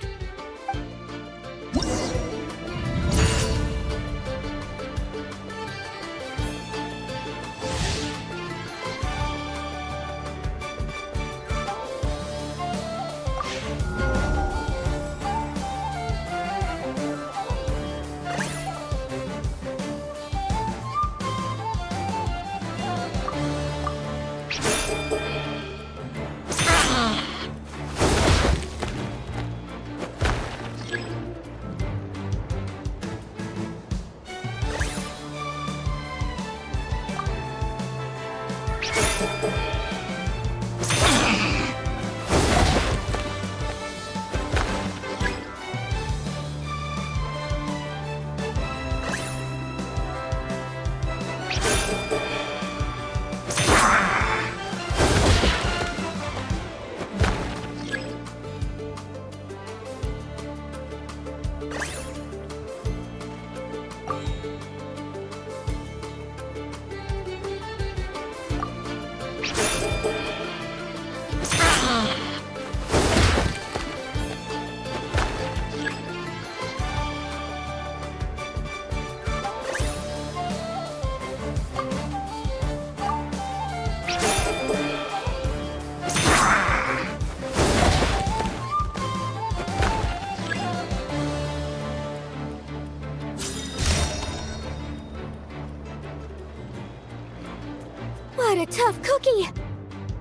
What a tough cookie!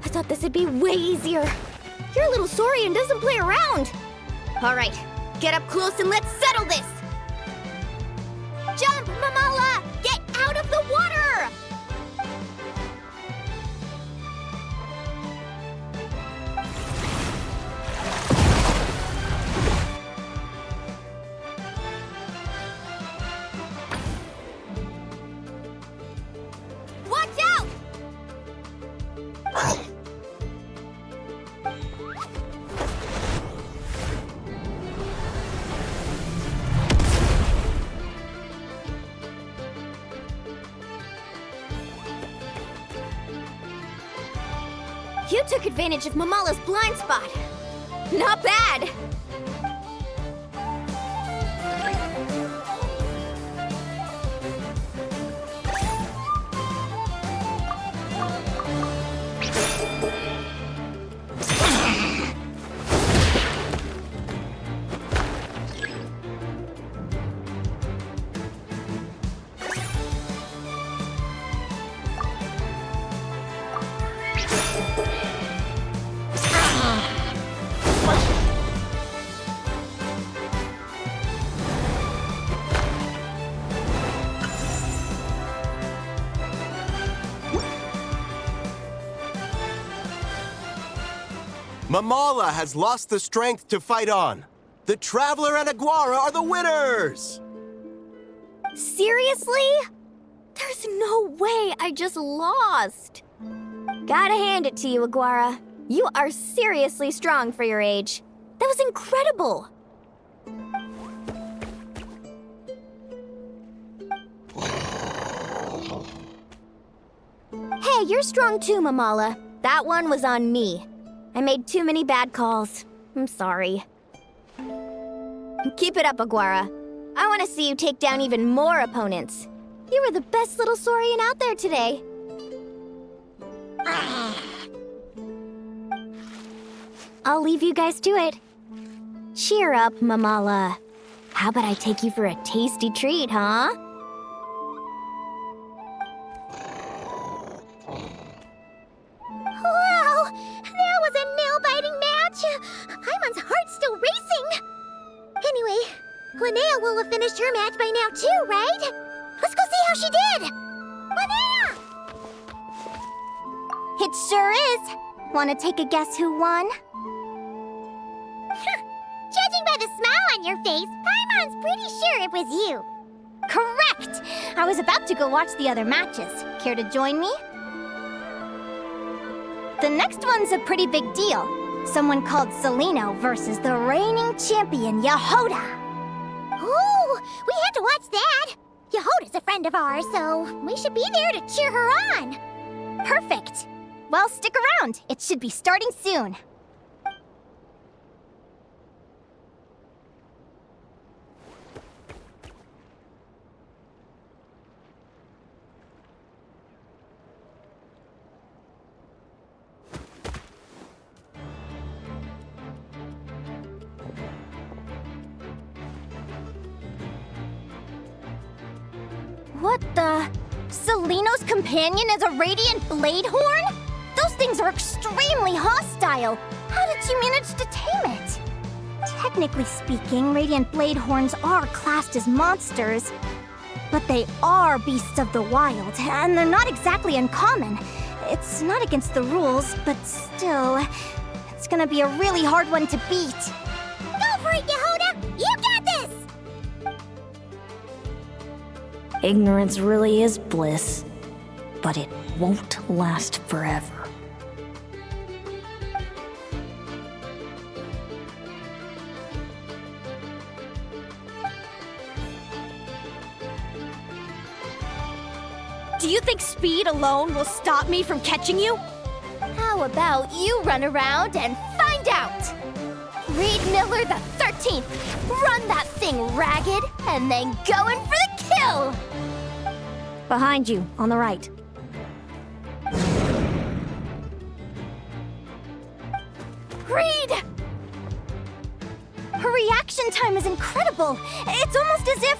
I thought this would be way easier. Your little Saurian doesn't play around. All right, get up close and let's settle this. Jump, Mamala! Get out of the water! Watch out! You took advantage of Mamala's blind spot. Not bad. Mamala has lost the strength to fight on. The Traveler and Aguara are the winners! Seriously? There's no way I just lost. Gotta hand it to you, Aguara. You are seriously strong for your age. That was incredible. Hey, you're strong too, Mamala. That one was on me. I made too many bad calls. I'm sorry. Keep it up, Aguara. I want to see you take down even more opponents. You were the best little Saurian out there today. I'll leave you guys to it. Cheer up, Mamala. How about I take you for a tasty treat, huh? Wow! That was a nail-biting match! Paimon's heart's still racing! Anyway, Linnea will have finished her match by now too, right? Let's go see how she did! Linnea! It sure is! Wanna take a guess who won? Judging by the smile on your face, Paimon's pretty sure it was you. Correct! I was about to go watch the other matches. Care to join me? The next one's a pretty big deal. Someone called Celino versus the reigning champion, Yehoda. Ooh, we had to watch that. Yehoda's a friend of ours, so we should be there to cheer her on. Perfect. Well, stick around. It should be starting soon. What the? Seleno's companion is a radiant blade horn? Those things are extremely hostile. How did you manage to tame it? Technically speaking, radiant blade horns are classed as monsters. But they are beasts of the wild, and they're not exactly uncommon. It's not against the rules, but still, it's gonna be a really hard one to beat. Go for it, Yehoda! You got this! Ignorance really is bliss, but it won't last forever. Do you think speed alone will stop me from catching you? How about you run around and find out? Reed Miller the 13th, run that thing ragged and then go in for the kill! Behind you, on the right. Reed! Her reaction time is incredible. It's almost as if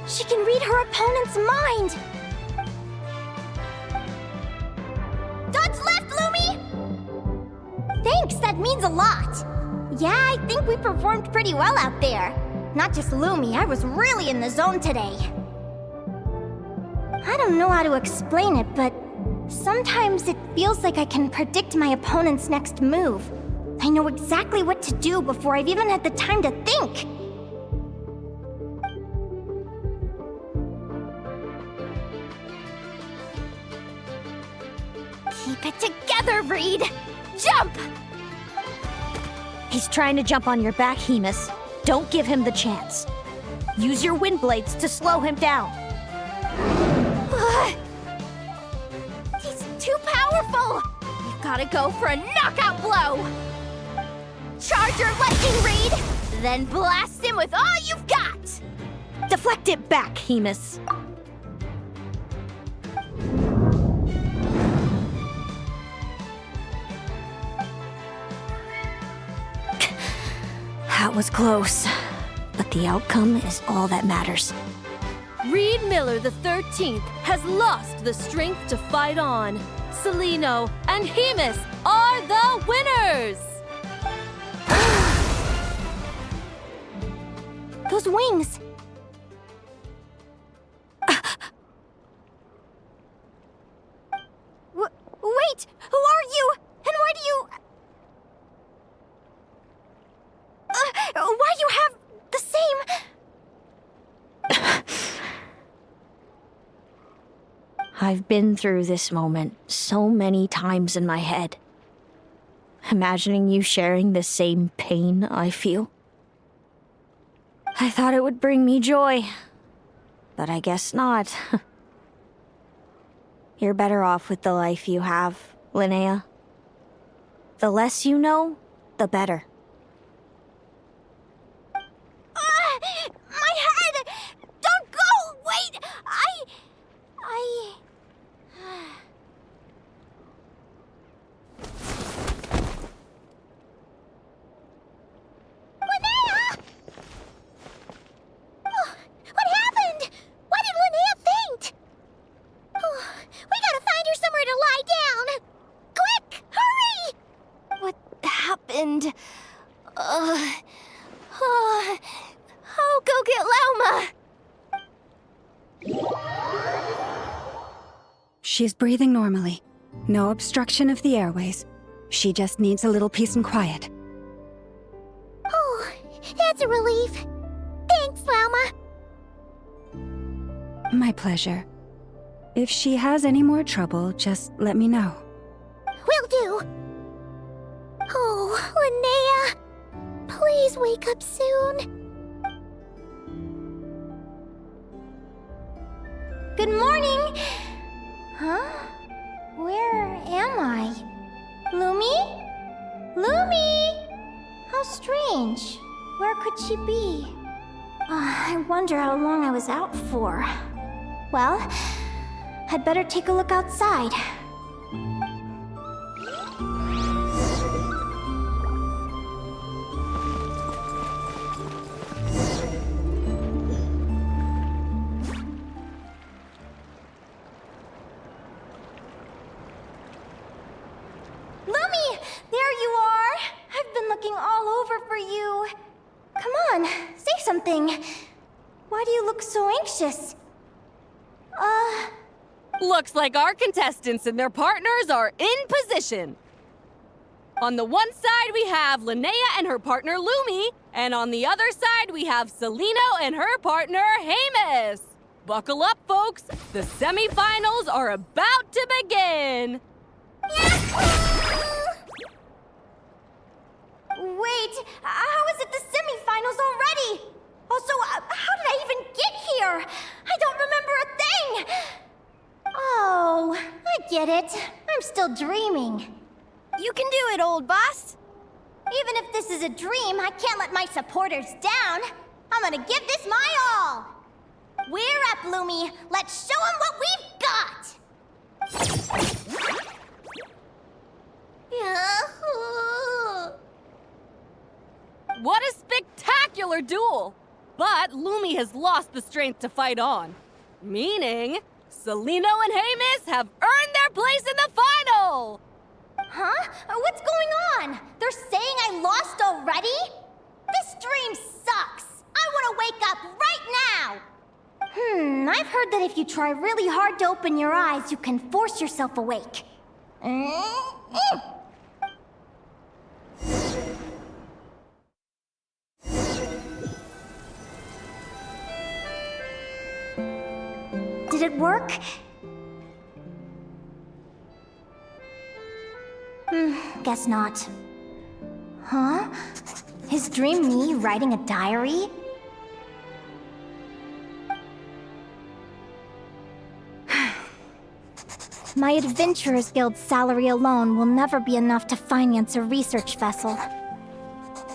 she can read her opponent's mind. Dodge left, Lumi! Thanks, that means a lot. Yeah, I think we performed pretty well out there. Not just Lumi, I was really in the zone today. I don't know how to explain it, but sometimes it feels like I can predict my opponent's next move. I know exactly what to do before I've even had the time to think. Keep it together, Reed! Jump! He's trying to jump on your back, Hemus. Don't give him the chance. Use your wind blades to slow him down. He's too powerful! We've gotta go for a knockout blow! Charge your lightning, Reed! Then blast him with all you've got! Deflect it back, Hemus. That was close, but the outcome is all that matters. Reed Miller the 13th has lost the strength to fight on. Seleno and Hemus are the winners! Those wings! Wait! Who are you? And why do you... why do you have the same... I've been through this moment so many times in my head. Imagining you sharing the same pain I feel. I thought it would bring me joy, but I guess not. You're better off with the life you have, Linnea. The less you know, the better. My head! Don't go! Wait! Linnea! Oh, what happened? Why did Linnea faint? Oh, we gotta find her somewhere to lie down! Quick! Hurry! What happened? I'll go get Lauma! She's breathing normally. No obstruction of the airways. She just needs a little peace and quiet. Oh, that's a relief. Thanks, Lauma. My pleasure. If she has any more trouble, just let me know. Will do. Oh, Linnea. Please wake up soon. Good morning! Huh? Where I? Lumi? Lumi! How strange. Where could she be? I wonder how long I was out for. Well, I'd better take a look outside. Lumi! There you are! I've been looking all over for you. Come on, say something. Why do you look so anxious? Looks like our contestants and their partners are in position. On the one side, we have Linnea and her partner Lumi, and on the other side, we have Celino and her partner Hamus. Buckle up, folks. The semifinals are about to begin. Wait, how is it the semifinals already? Also, how did I even get here? I don't remember a thing! Oh, I get it. I'm still dreaming. You can do it, old boss. Even if this is a dream, I can't let my supporters down. I'm gonna give this my all. We're up, Lumi. Let's show them what we've got! Yahoo! What a spectacular duel! But Lumi has lost the strength to fight on. Meaning, Celino and Hamus have earned their place in the final! Huh? What's going on? They're saying I lost already? This dream sucks! I want to wake up right now! I've heard that if you try really hard to open your eyes, you can force yourself awake. Did it work? Guess not. Huh? Is Dream me writing a diary? My Adventurers Guild salary alone will never be enough to finance a research vessel.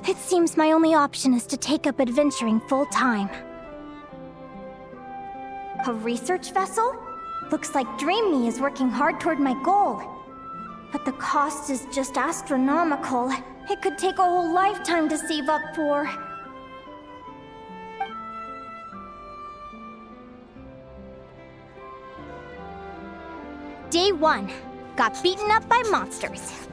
It seems my only option is to take up adventuring full-time. A research vessel? Looks like Dream Me is working hard toward my goal. But the cost is just astronomical. It could take a whole lifetime to save up for. Day 1. Got beaten up by monsters.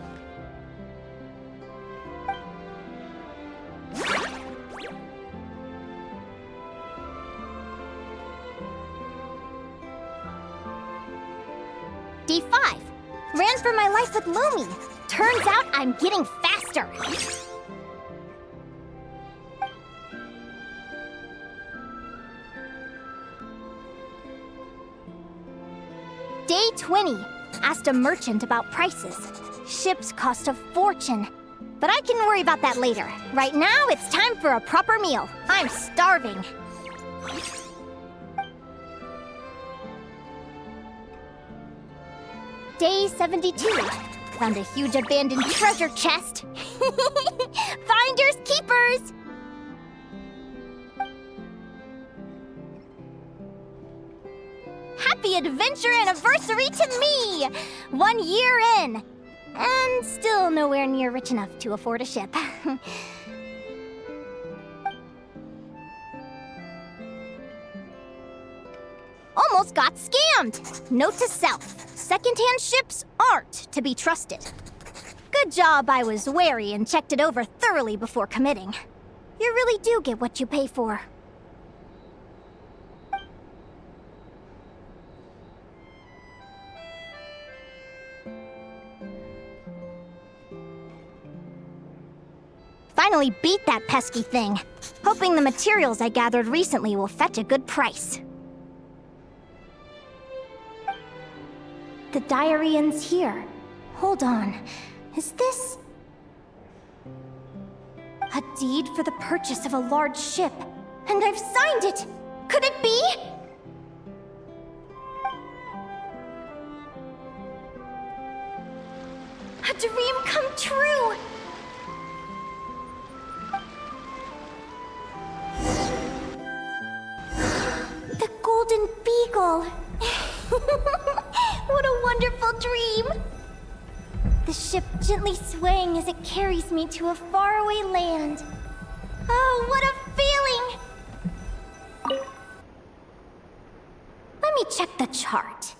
Day 5. Ran for my life with Lumi. Turns out I'm getting faster. Day 20. Asked a merchant about prices. Ships cost a fortune. But I can worry about that later. Right now, it's time for a proper meal. I'm starving. Day 72. Found a huge abandoned treasure chest. Finders keepers! Happy adventure anniversary to me! 1 year in. And still nowhere near rich enough to afford a ship. Almost got scammed! Note to self, secondhand ships aren't to be trusted. Good job I was wary and checked it over thoroughly before committing. You really do get what you pay for. Finally beat that pesky thing. Hoping the materials I gathered recently will fetch a good price. The diary ends here. Hold on. Is this... a deed for the purchase of a large ship? And I've signed it! Could it be? true! The Golden Beagle! What a wonderful dream! The ship gently swaying as it carries me to a faraway land. Oh, what a feeling! Let me check the chart.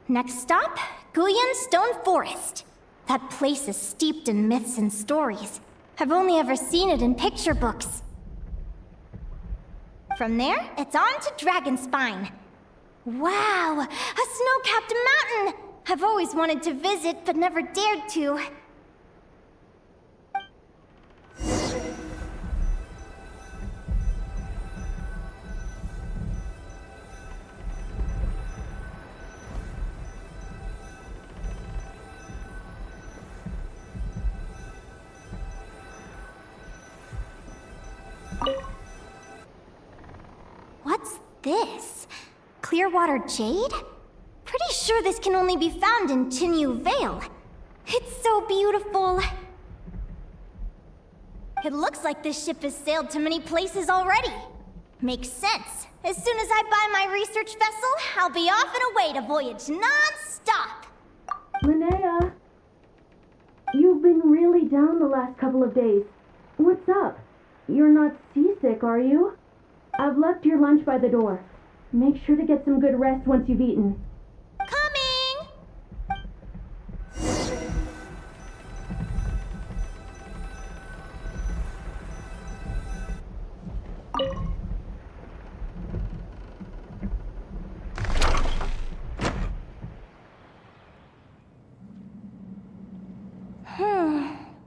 Next stop, Guyan Stone Forest. That place is steeped in myths and stories. I've only ever seen it in picture books. From there, it's on to Dragonspine. Wow, a snow-capped mountain! I've always wanted to visit, but never dared to. What's this? Clearwater jade? Pretty sure this can only be found in Tinyu Vale. It's so beautiful. It looks like this ship has sailed to many places already. Makes sense. As soon as I buy my research vessel, I'll be off and away to voyage non-stop. Linnea, you've been really down the last couple of days. What's up? You're not seasick, are you? I've left your lunch by the door. Make sure to get some good rest once you've eaten. Coming!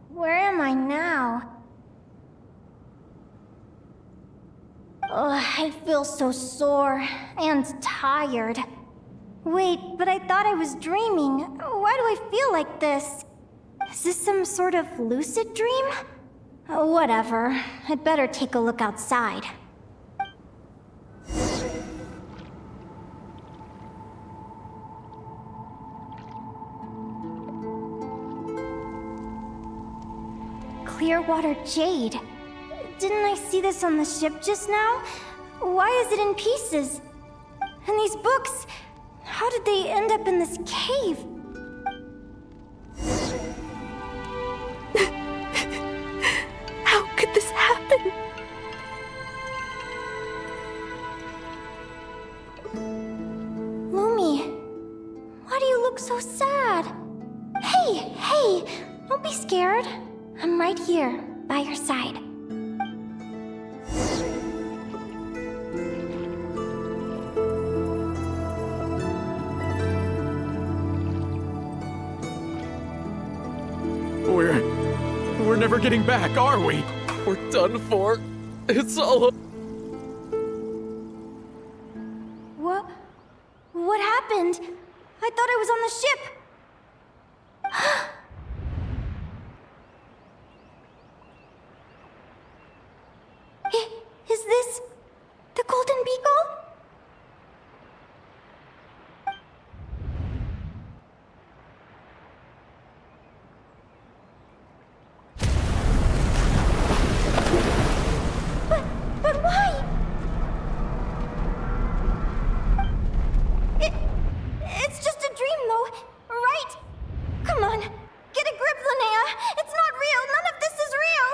Where am I now? Ugh, I feel so sore and tired. Wait, but I thought I was dreaming. Why do I feel like this? Is this some sort of lucid dream? Whatever. I'd better take a look outside. Clearwater jade. Didn't I see this on the ship just now? Why is it in pieces? And these books, how did they end up in this cave? How could this happen? Lumi, why do you look so sad? Hey, don't be scared. I'm right here, by your side. We're never getting back, are we? We're done for. It's all. What happened? I thought I was on the ship. Is this the Golden Beagle? But why? It's just a dream, though, right? Come on, get a grip, Linnea. It's not real. None of this is real.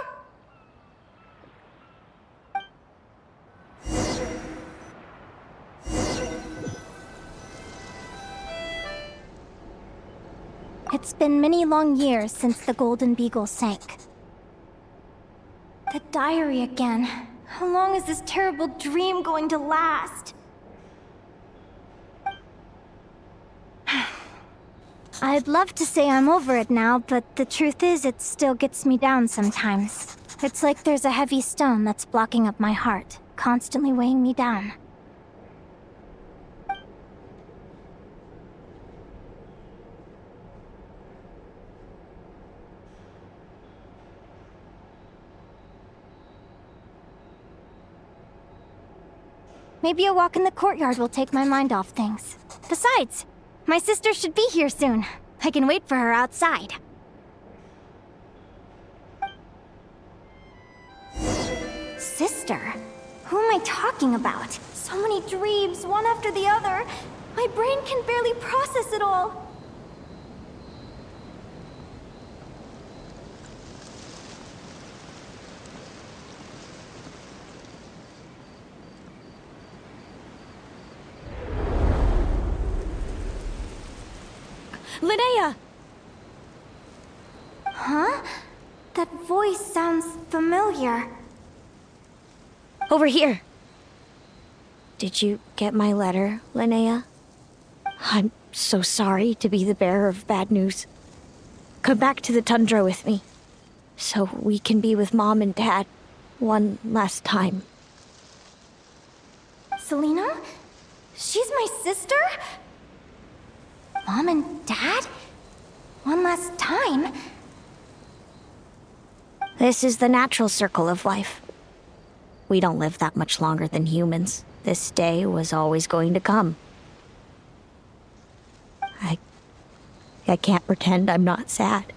It's been many long years since the Golden Beagle sank. The diary again. How long is this terrible dream going to last? I'd love to say I'm over it now, but the truth is it still gets me down sometimes. It's like there's a heavy stone that's blocking up my heart, constantly weighing me down. Maybe a walk in the courtyard will take my mind off things. Besides, my sister should be here soon. I can wait for her outside. sister? Who am I talking about? So many dreams, one after the other. My brain can barely process it all. Linnea! Huh? That voice sounds familiar. Over here. Did you get my letter, Linnea? I'm so sorry to be the bearer of bad news. Come back to the tundra with me, so we can be with Mom and Dad one last time. Selena? She's my sister? Mom and Dad? One last time? This is the natural circle of life. We don't live that much longer than humans. This day was always going to come. I can't pretend I'm not sad.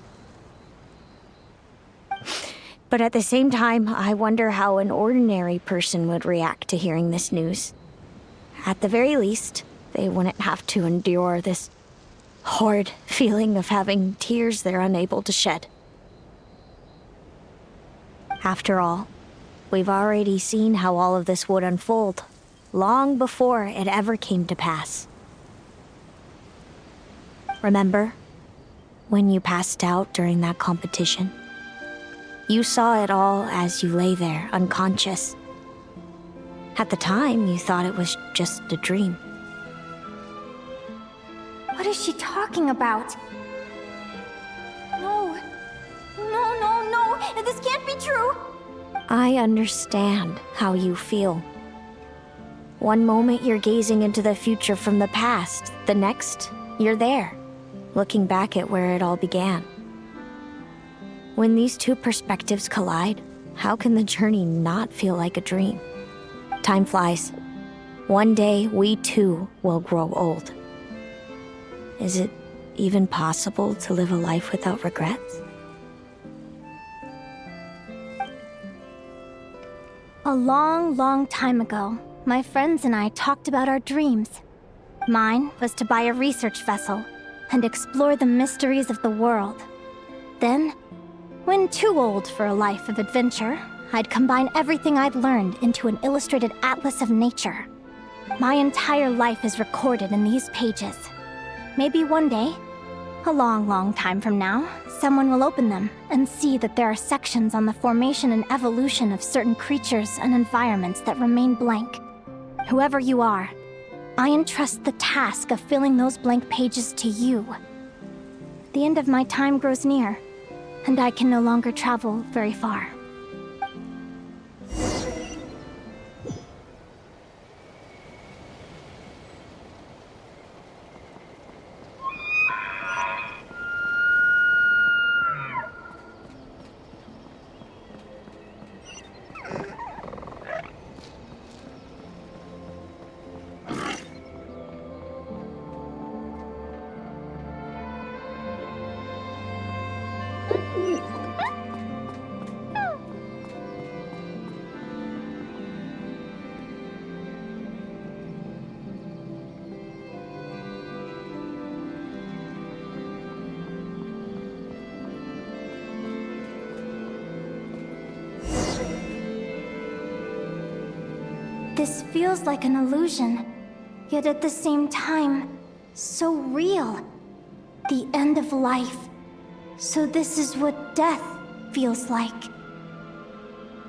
But at the same time, I wonder how an ordinary person would react to hearing this news. At the very least, they wouldn't have to endure this horrid feeling of having tears they're unable to shed. After all, we've already seen how all of this would unfold, long before it ever came to pass. Remember, when you passed out during that competition? You saw it all as you lay there, unconscious. At the time, you thought it was just a dream. What is she talking about? No. No. This can't be true. I understand how you feel. One moment you're gazing into the future from the past, the next, you're there, looking back at where it all began. When these two perspectives collide, how can the journey not feel like a dream? Time flies. One day, we too will grow old. Is it even possible to live a life without regrets? A long time ago, my friends and I talked about our dreams. Mine was to buy a research vessel and explore the mysteries of the world. Then, when too old for a life of adventure, I'd combine everything I'd learned into an illustrated atlas of nature. My entire life is recorded in these pages. Maybe one day, a long time from now, someone will open them and see that there are sections on the formation and evolution of certain creatures and environments that remain blank. Whoever you are, I entrust the task of filling those blank pages to you. The end of my time grows near, and I can no longer travel very far. This feels like an illusion, yet at the same time, so real. The end of life. So this is what death feels like.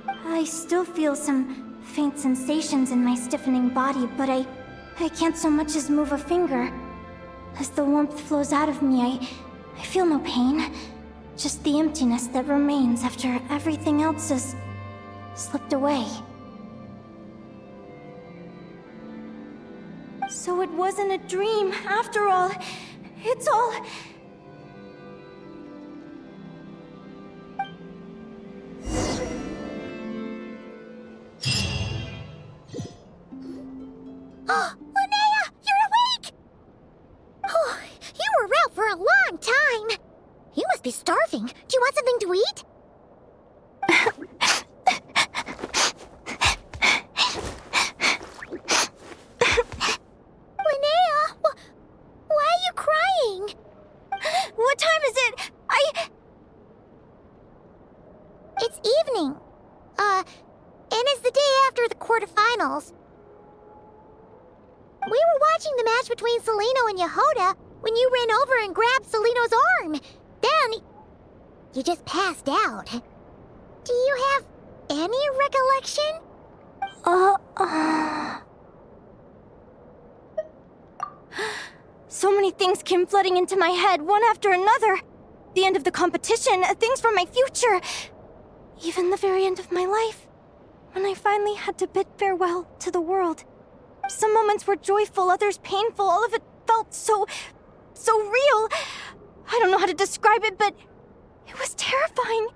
I still feel some faint sensations in my stiffening body, but I can't so much as move a finger. As the warmth flows out of me, I feel no pain. Just the emptiness that remains after everything else has slipped away. So it wasn't a dream, after all. It's all... Oh, Linnea, you're awake! Oh, you were out for a long time. You must be starving. Do you want something to eat? It's evening. And it's the day after the quarterfinals. We were watching the match between Celino and Yehoda when you ran over and grabbed Celino's arm. Then, you just passed out. Do you have any recollection? So many things came flooding into my head, one after another. The end of the competition, things from my future. Even the very end of my life. When I finally had to bid farewell to the world. Some moments were joyful, others painful. All of it felt so real. I don't know how to describe it, but it was terrifying.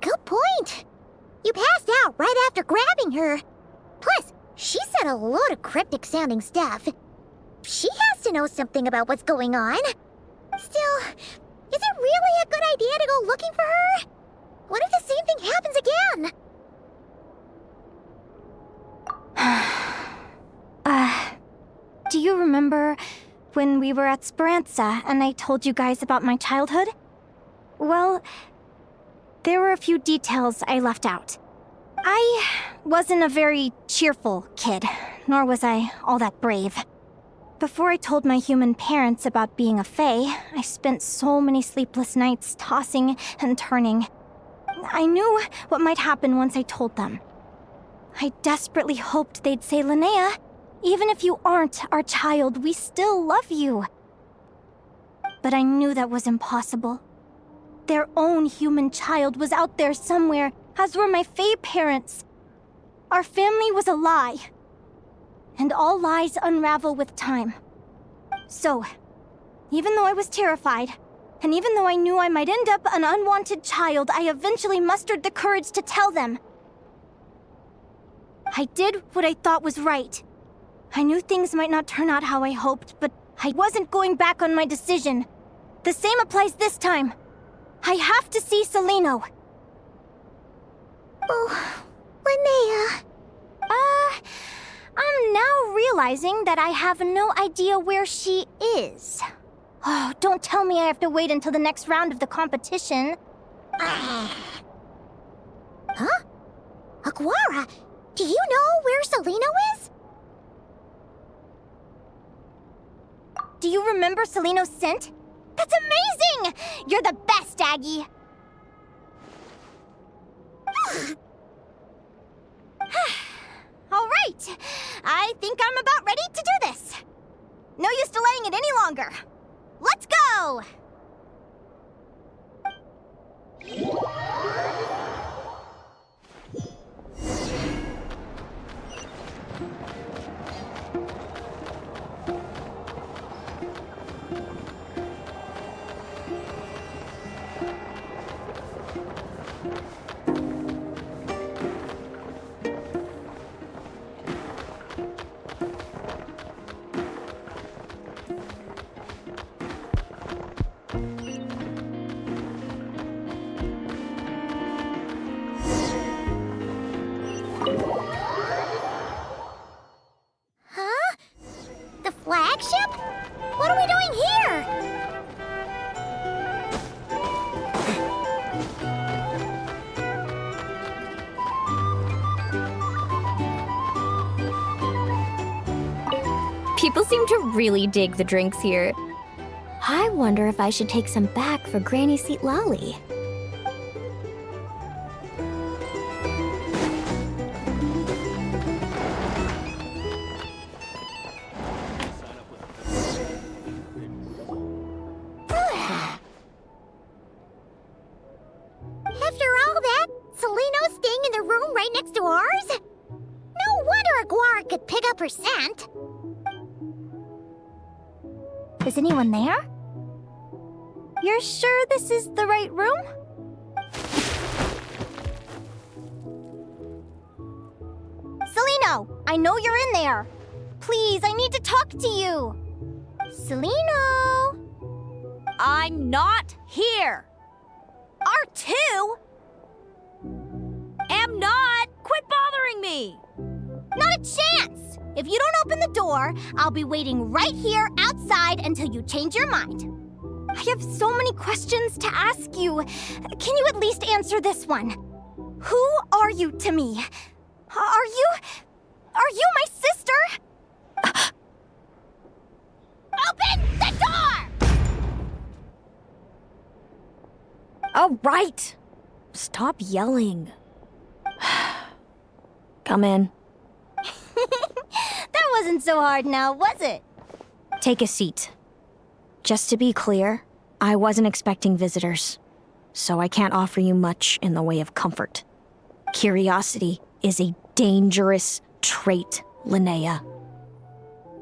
Good point. You passed out right after grabbing her. Plus, she said a load of cryptic-sounding stuff. She has to know something about what's going on. Still, is it really a good idea to go looking for her? What if the same thing happens again? Do you remember when we were at Speranza and I told you guys about my childhood? Well, there were a few details I left out. I wasn't a very cheerful kid, nor was I all that brave. Before I told my human parents about being a fae, I spent so many sleepless nights tossing and turning. I knew what might happen once I told them. I desperately hoped they'd say, Linnea, even if you aren't our child, we still love you. But I knew that was impossible. Their own human child was out there somewhere, as were my fae parents. Our family was a lie. And all lies unravel with time. So, even though I was terrified, and even though I knew I might end up an unwanted child, I eventually mustered the courage to tell them. I did what I thought was right. I knew things might not turn out how I hoped, but I wasn't going back on my decision. The same applies this time. I have to see Celino. Oh, Linnea. I'm now realizing that I have no idea where she is. Oh, don't tell me I have to wait until the next round of the competition. Huh? Aguara, do you know where Celino is? Do you remember Celino's scent? That's amazing! You're the best, Aggie! All right, I think I'm about ready to do this. No use delaying it any longer. Let's go! Huh? The flagship? What are we doing here? People seem to really dig the drinks here. I wonder if I should take some back for Granny Seat Lolly. After all that, Celino's staying in the room right next to ours? No wonder Aguara could pick up her scent. Is anyone there? You're sure this is the right room? Celino, I know you're in there. Please, I need to talk to you. Celino! I'm not here. me! Not a chance! If you don't open the door, I'll be waiting right here outside until you change your mind. I have so many questions to ask you. Can you at least answer this one? Who are you to me? Are you my sister? Open the door! All right. Stop yelling. Come in. That wasn't so hard now, was it? Take a seat. Just to be clear, I wasn't expecting visitors, so I can't offer you much in the way of comfort. Curiosity is a dangerous trait, Linnea.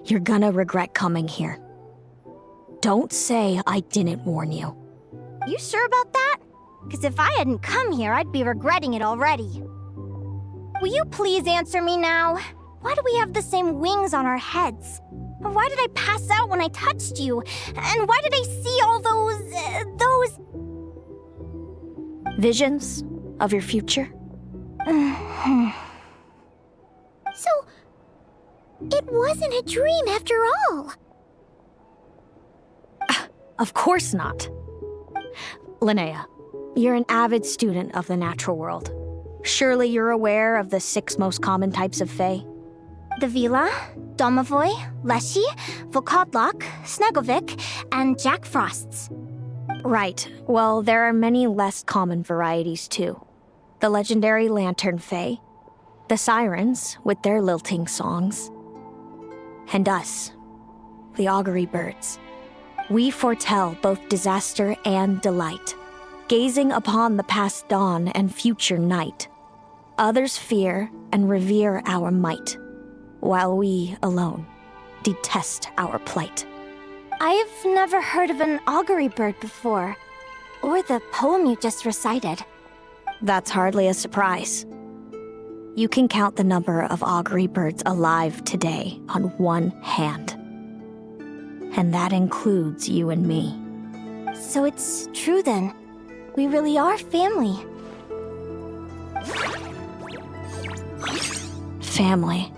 You're gonna regret coming here. Don't say I didn't warn you. You sure about that? Because if I hadn't come here, I'd be regretting it already. Will you please answer me now? Why do we have the same wings on our heads? Why did I pass out when I touched you? And why did I see all those... Visions of your future? So, it wasn't a dream after all. Of course not. Linnea, you're an avid student of the natural world. Surely you're aware of the 6 most common types of Fae? The Vila, Domovoy, Leshy, Volkodlok, Snegovik, and Jack Frosts. Right. Well, there are many less common varieties too. The legendary Lantern Fae, the Sirens with their lilting songs, and us, the Augury Birds. We foretell both disaster and delight, gazing upon the past dawn and future night. Others fear and revere our might, while we alone detest our plight. I've never heard of an augury bird before, or the poem you just recited. That's hardly a surprise. You can count the number of augury birds alive today on one hand. And that includes you and me. So it's true then. We really are family. Family.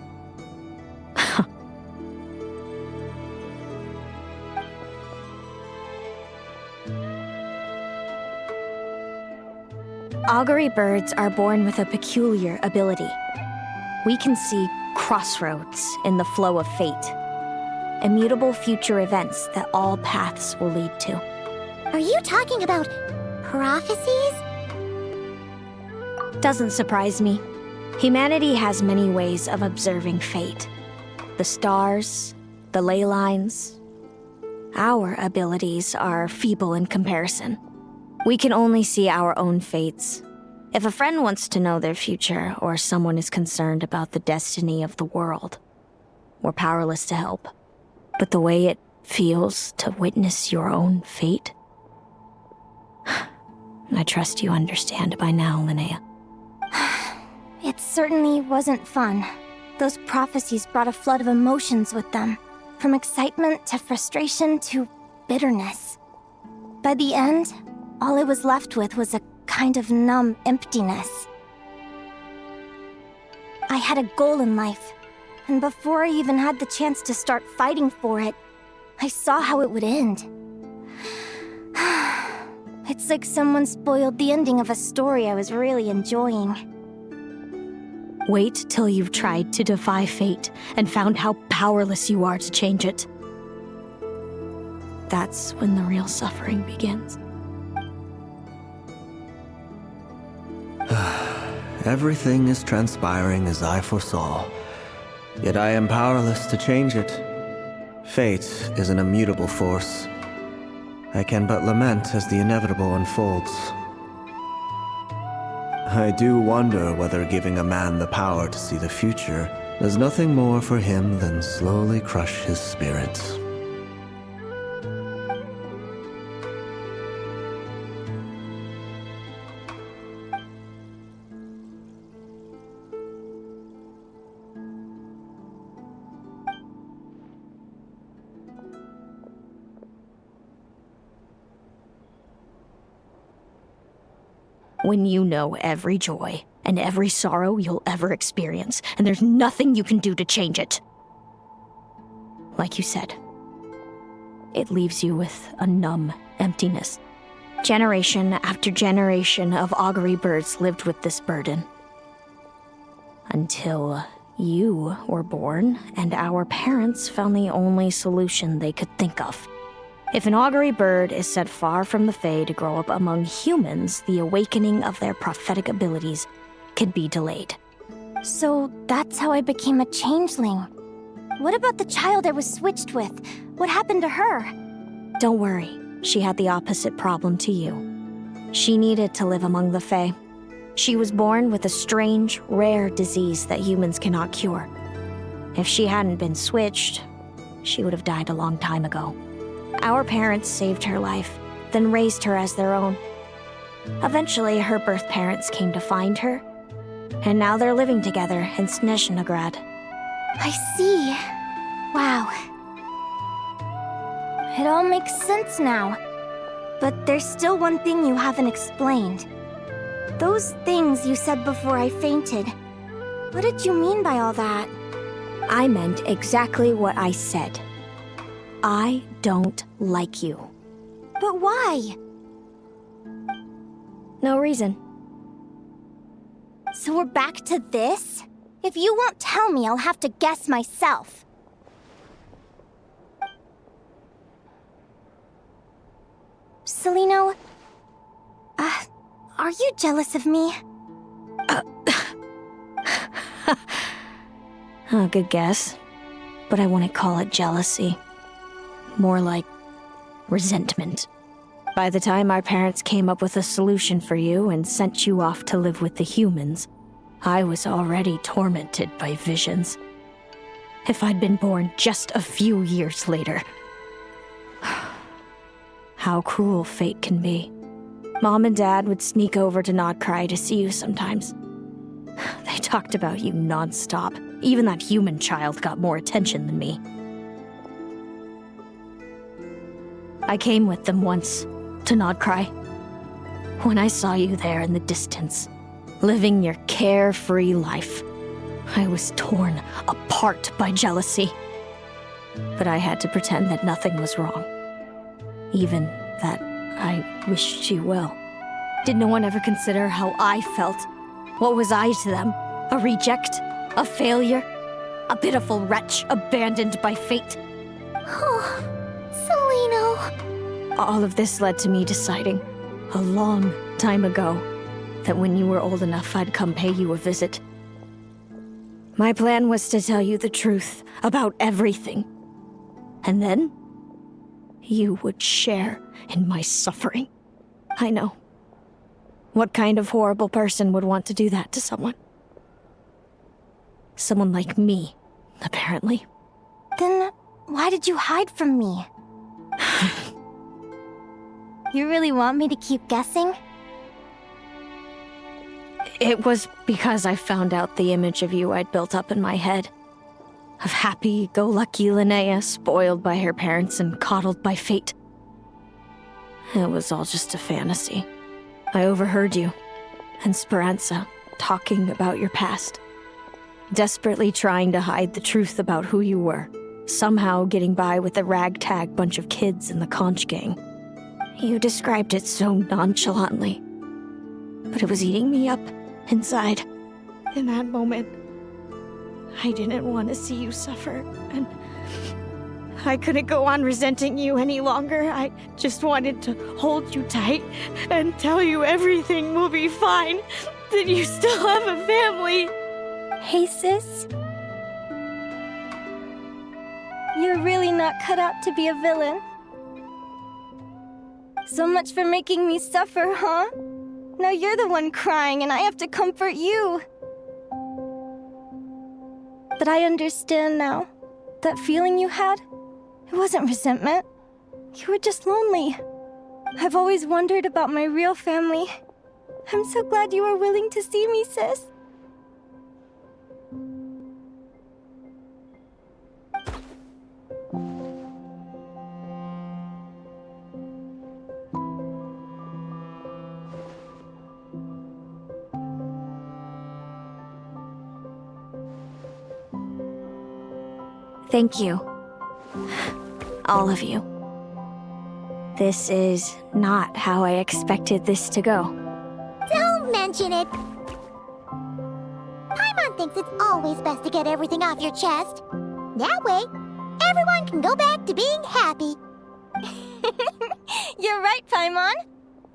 Augury birds are born with a peculiar ability. We can see crossroads in the flow of fate, immutable future events that all paths will lead to. Are you talking about prophecies? Doesn't surprise me. Humanity has many ways of observing fate. The stars, the ley lines. Our abilities are feeble in comparison. We can only see our own fates. If a friend wants to know their future, or someone is concerned about the destiny of the world, we're powerless to help. But the way it feels to witness your own fate, I trust you understand by now, Linnea. It certainly wasn't fun. Those prophecies brought a flood of emotions with them, from excitement to frustration to bitterness. By the end, all I was left with was a kind of numb emptiness. I had a goal in life, and before I even had the chance to start fighting for it, I saw how it would end. It's like someone spoiled the ending of a story I was really enjoying. Wait till you've tried to defy fate and found how powerless you are to change it. That's when the real suffering begins. Everything is transpiring as I foresaw, yet I am powerless to change it. Fate is an immutable force. I can but lament as the inevitable unfolds. I do wonder whether giving a man the power to see the future does nothing more for him than slowly crush his spirit. When you know every joy, and every sorrow you'll ever experience, and there's nothing you can do to change it. Like you said, it leaves you with a numb emptiness. Generation after generation of augury birds lived with this burden. Until you were born, and our parents found the only solution they could think of. If an augury bird is set far from the Fae to grow up among humans, the awakening of their prophetic abilities could be delayed. So that's how I became a changeling. What about the child I was switched with? What happened to her? Don't worry, she had the opposite problem to you. She needed to live among the Fae. She was born with a strange, rare disease that humans cannot cure. If she hadn't been switched, she would have died a long time ago. Our parents saved her life, then raised her as their own. Eventually, her birth parents came to find her, and now they're living together in Snezhnegrad. I see. Wow. It all makes sense now. But there's still one thing you haven't explained. Those things you said before I fainted. What did you mean by all that? I meant exactly what I said. I don't like you. But why? No reason. So we're back to this? If you won't tell me, I'll have to guess myself. Celino, are you jealous of me? Oh, good guess. But I wouldn't call it jealousy. More like resentment. By the time our parents came up with a solution for you and sent you off to live with the humans, I was already tormented by visions. If I'd been born just a few years later. How cruel fate can be. Mom and Dad would sneak over to Nodcry to see you sometimes. They talked about you nonstop. Even that human child got more attention than me. I came with them once, to Nodcry. When I saw you there in the distance, living your carefree life, I was torn apart by jealousy. But I had to pretend that nothing was wrong. Even that I wished you well. Did no one ever consider how I felt? What was I to them? A reject? A failure? A pitiful wretch abandoned by fate? Oh, Celino. All of this led to me deciding, a long time ago, that when you were old enough, I'd come pay you a visit. My plan was to tell you the truth about everything. And then, you would share in my suffering. I know. What kind of horrible person would want to do that to someone? Someone like me, apparently. Then, why did you hide from me? You really want me to keep guessing? It was because I found out the image of you I'd built up in my head. Of happy-go-lucky Linnea, spoiled by her parents and coddled by fate. It was all just a fantasy. I overheard you, and Speranza, talking about your past. Desperately trying to hide the truth about who you were. Somehow getting by with a ragtag bunch of kids in the conch gang. You described it so nonchalantly. But it was eating me up, inside. In that moment, I didn't want to see you suffer, and I couldn't go on resenting you any longer. I just wanted to hold you tight and tell you everything will be fine, that you still have a family. Hey, sis. You're really not cut out to be a villain. So much for making me suffer, huh? Now you're the one crying and I have to comfort you. But I understand now. That feeling you had, it wasn't resentment. You were just lonely. I've always wondered about my real family. I'm so glad you were willing to see me, sis. Thank you. All of you. This is not how I expected this to go. Don't mention it. Paimon thinks it's always best to get everything off your chest. That way, everyone can go back to being happy. You're right, Paimon.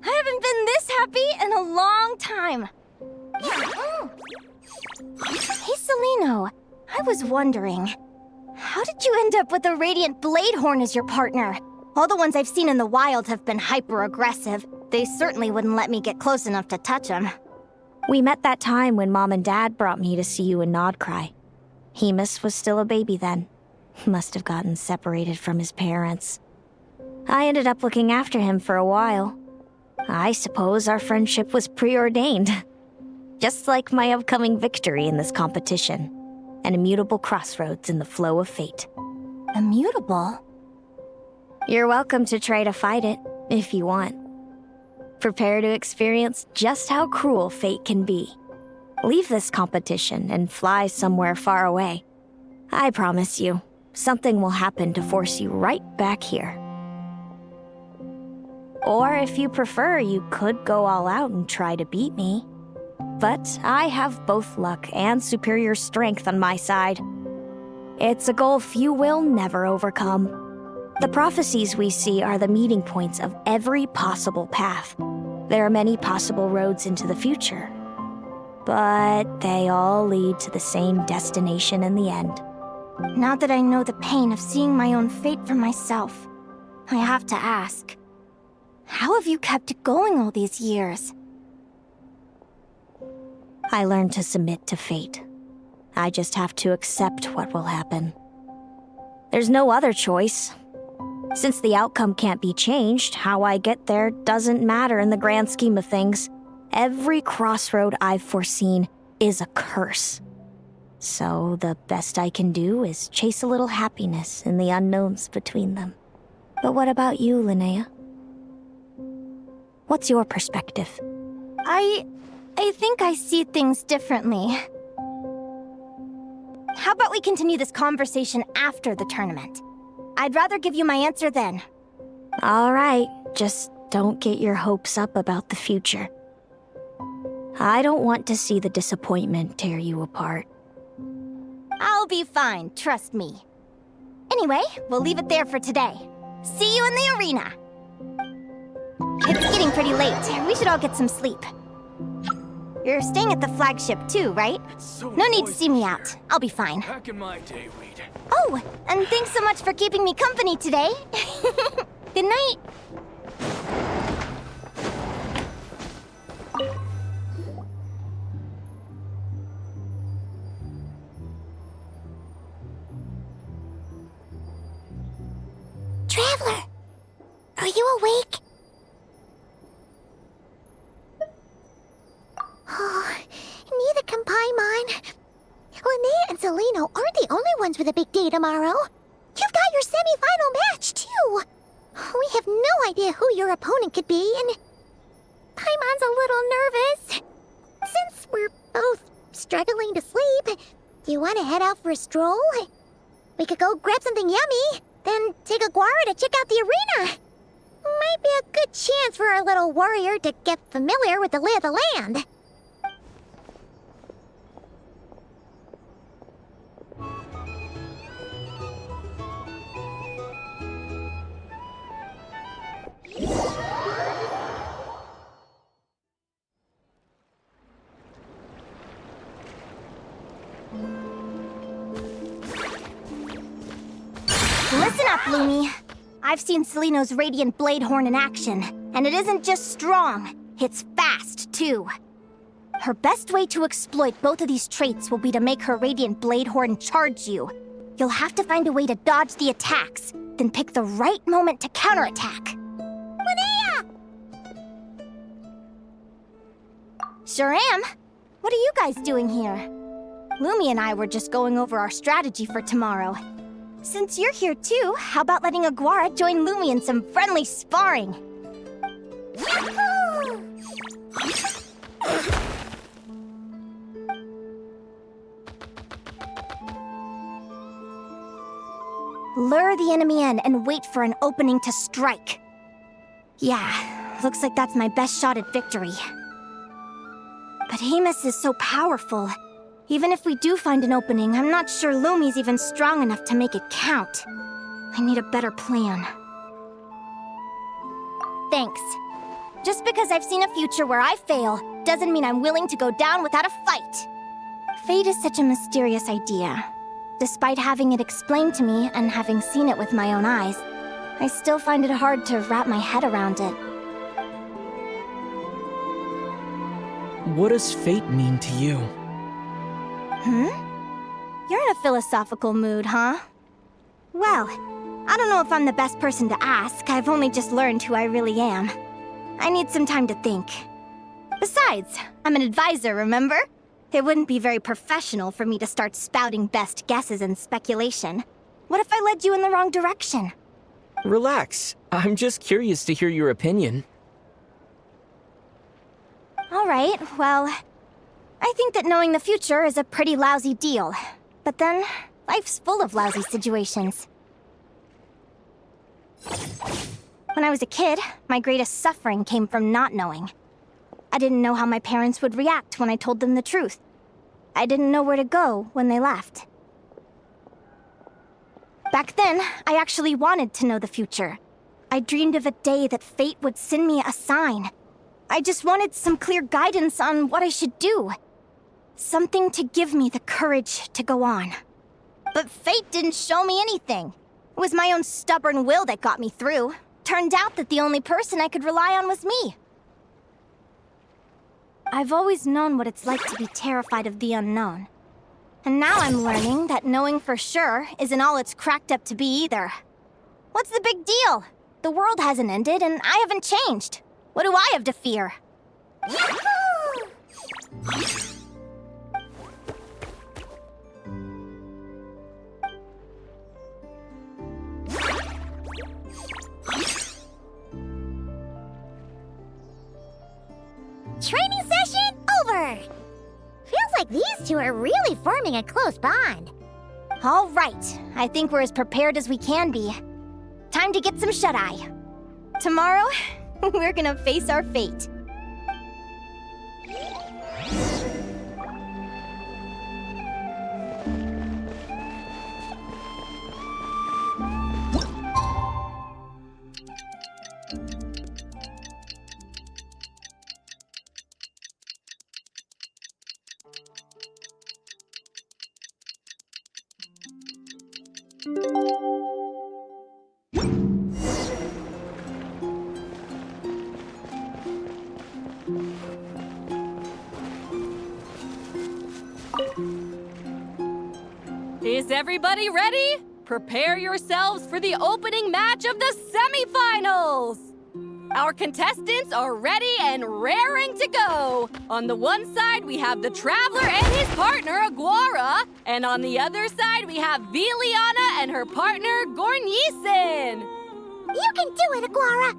I haven't been this happy in a long time. Hey, Celino. I was wondering, how did you end up with a Radiant Bladehorn as your partner? All the ones I've seen in the wild have been hyper-aggressive. They certainly wouldn't let me get close enough to touch them. We met that time when Mom and Dad brought me to see you in Nodcry. Hemus was still a baby then. Must have gotten separated from his parents. I ended up looking after him for a while. I suppose our friendship was preordained. Just like my upcoming victory in this competition. An immutable crossroads in the flow of fate. Immutable? You're welcome to try to fight it, if you want. Prepare to experience just how cruel fate can be. Leave this competition and fly somewhere far away. I promise you, something will happen to force you right back here. Or if you prefer, you could go all out and try to beat me. But I have both luck and superior strength on my side. It's a goal few will never overcome. The prophecies we see are the meeting points of every possible path. There are many possible roads into the future. But they all lead to the same destination in the end. Now that I know the pain of seeing my own fate for myself, I have to ask, how have you kept it going all these years? I learned to submit to fate. I just have to accept what will happen. There's no other choice. Since the outcome can't be changed, how I get there doesn't matter in the grand scheme of things. Every crossroad I've foreseen is a curse. So the best I can do is chase a little happiness in the unknowns between them. But what about you, Linnea? What's your perspective? I think I see things differently. How about we continue this conversation after the tournament? I'd rather give you my answer then. All right, just don't get your hopes up about the future. I don't want to see the disappointment tear you apart. I'll be fine, trust me. Anyway, we'll leave it there for today. See you in the arena! It's getting pretty late. We should all get some sleep. You're staying at the flagship too, right? No need to see me out. I'll be fine. Back in my day, Reed. Oh, and thanks so much for keeping me company today. Good night. Traveler, are you awake? Oh, neither can Paimon. Linnea and Celino aren't the only ones with a big day tomorrow. You've got your semi-final match, too. We have no idea who your opponent could be, and Paimon's a little nervous. Since we're both struggling to sleep, do you want to head out for a stroll? We could go grab something yummy, then take a guara to check out the arena. Might be a good chance for our little warrior to get familiar with the lay of the land. Listen up, Lumi. I've seen Celino's Radiant Bladehorn in action, and it isn't just strong, it's fast, too. Her best way to exploit both of these traits will be to make her Radiant Bladehorn charge you. You'll have to find a way to dodge the attacks, then pick the right moment to counterattack. Linnea! Sure am. What are you guys doing here? Lumi and I were just going over our strategy for tomorrow. Since you're here too, how about letting Aguara join Lumi in some friendly sparring? Yahoo! lure the enemy in and wait for an opening to strike. Yeah, looks like that's my best shot at victory. But Hamus is so powerful. Even if we do find an opening, I'm not sure Lumi's even strong enough to make it count. I need a better plan. Thanks. Just because I've seen a future where I fail, doesn't mean I'm willing to go down without a fight. Fate is such a mysterious idea. Despite having it explained to me and having seen it with my own eyes, I still find it hard to wrap my head around it. What does fate mean to you? You're in a philosophical mood, huh? Well, I don't know if I'm the best person to ask. I've only just learned who I really am. I need some time to think. Besides, I'm an advisor, remember? It wouldn't be very professional for me to start spouting best guesses and speculation. What if I led you in the wrong direction? Relax. I'm just curious to hear your opinion. Alright, well, I think that knowing the future is a pretty lousy deal. But then, life's full of lousy situations. When I was a kid, my greatest suffering came from not knowing. I didn't know how my parents would react when I told them the truth. I didn't know where to go when they left. Back then, I actually wanted to know the future. I dreamed of a day that fate would send me a sign. I just wanted some clear guidance on what I should do. Something to give me the courage to go on. But fate didn't show me anything. It was my own stubborn will that got me through. Turned out that the only person I could rely on was me. I've always known what it's like to be terrified of the unknown. And now I'm learning that knowing for sure isn't all it's cracked up to be either. What's the big deal? The world hasn't ended and I haven't changed. What do I have to fear? Yahoo! Training session over! Feels like these two are really forming a close bond. All right, I think we're as prepared as we can be. Time to get some shut-eye. Tomorrow, we're gonna face our fate. Is everybody ready? Prepare yourselves for the opening match of the semifinals! Our contestants are ready and raring to go. On the one side, we have the Traveler and his partner, Aguara. And on the other side, we have Viliana and her partner, Gornyesin. You can do it, Aguara!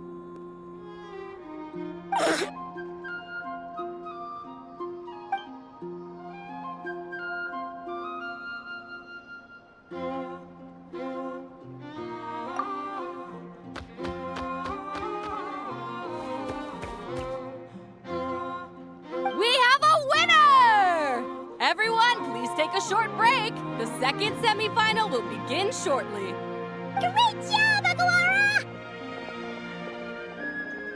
Everyone, please take a short break. The second semifinal will begin shortly. Great job, Aguara!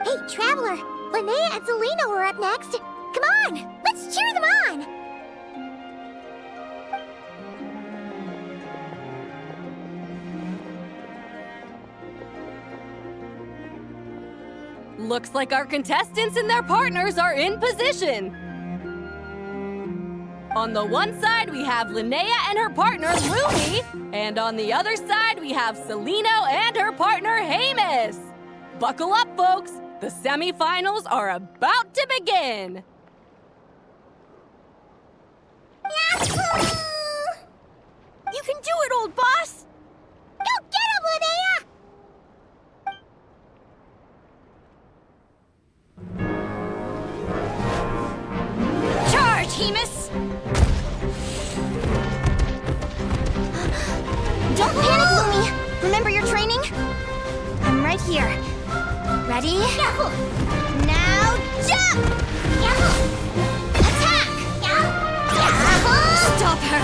Hey, Traveler, Linnea and Selena were up next. Come on, let's cheer them on! Looks like our contestants and their partners are in position. On the one side, we have Linnea and her partner, Lumi. And on the other side, we have Celino and her partner, Hamus. Buckle up, folks. The semifinals are about to begin. Yahoo! You can do it, old boss! Go get him, Linnea! Charge, Hamus! Don't panic, Lumi! Remember here. Ready? Now jump! Attack! Stop her!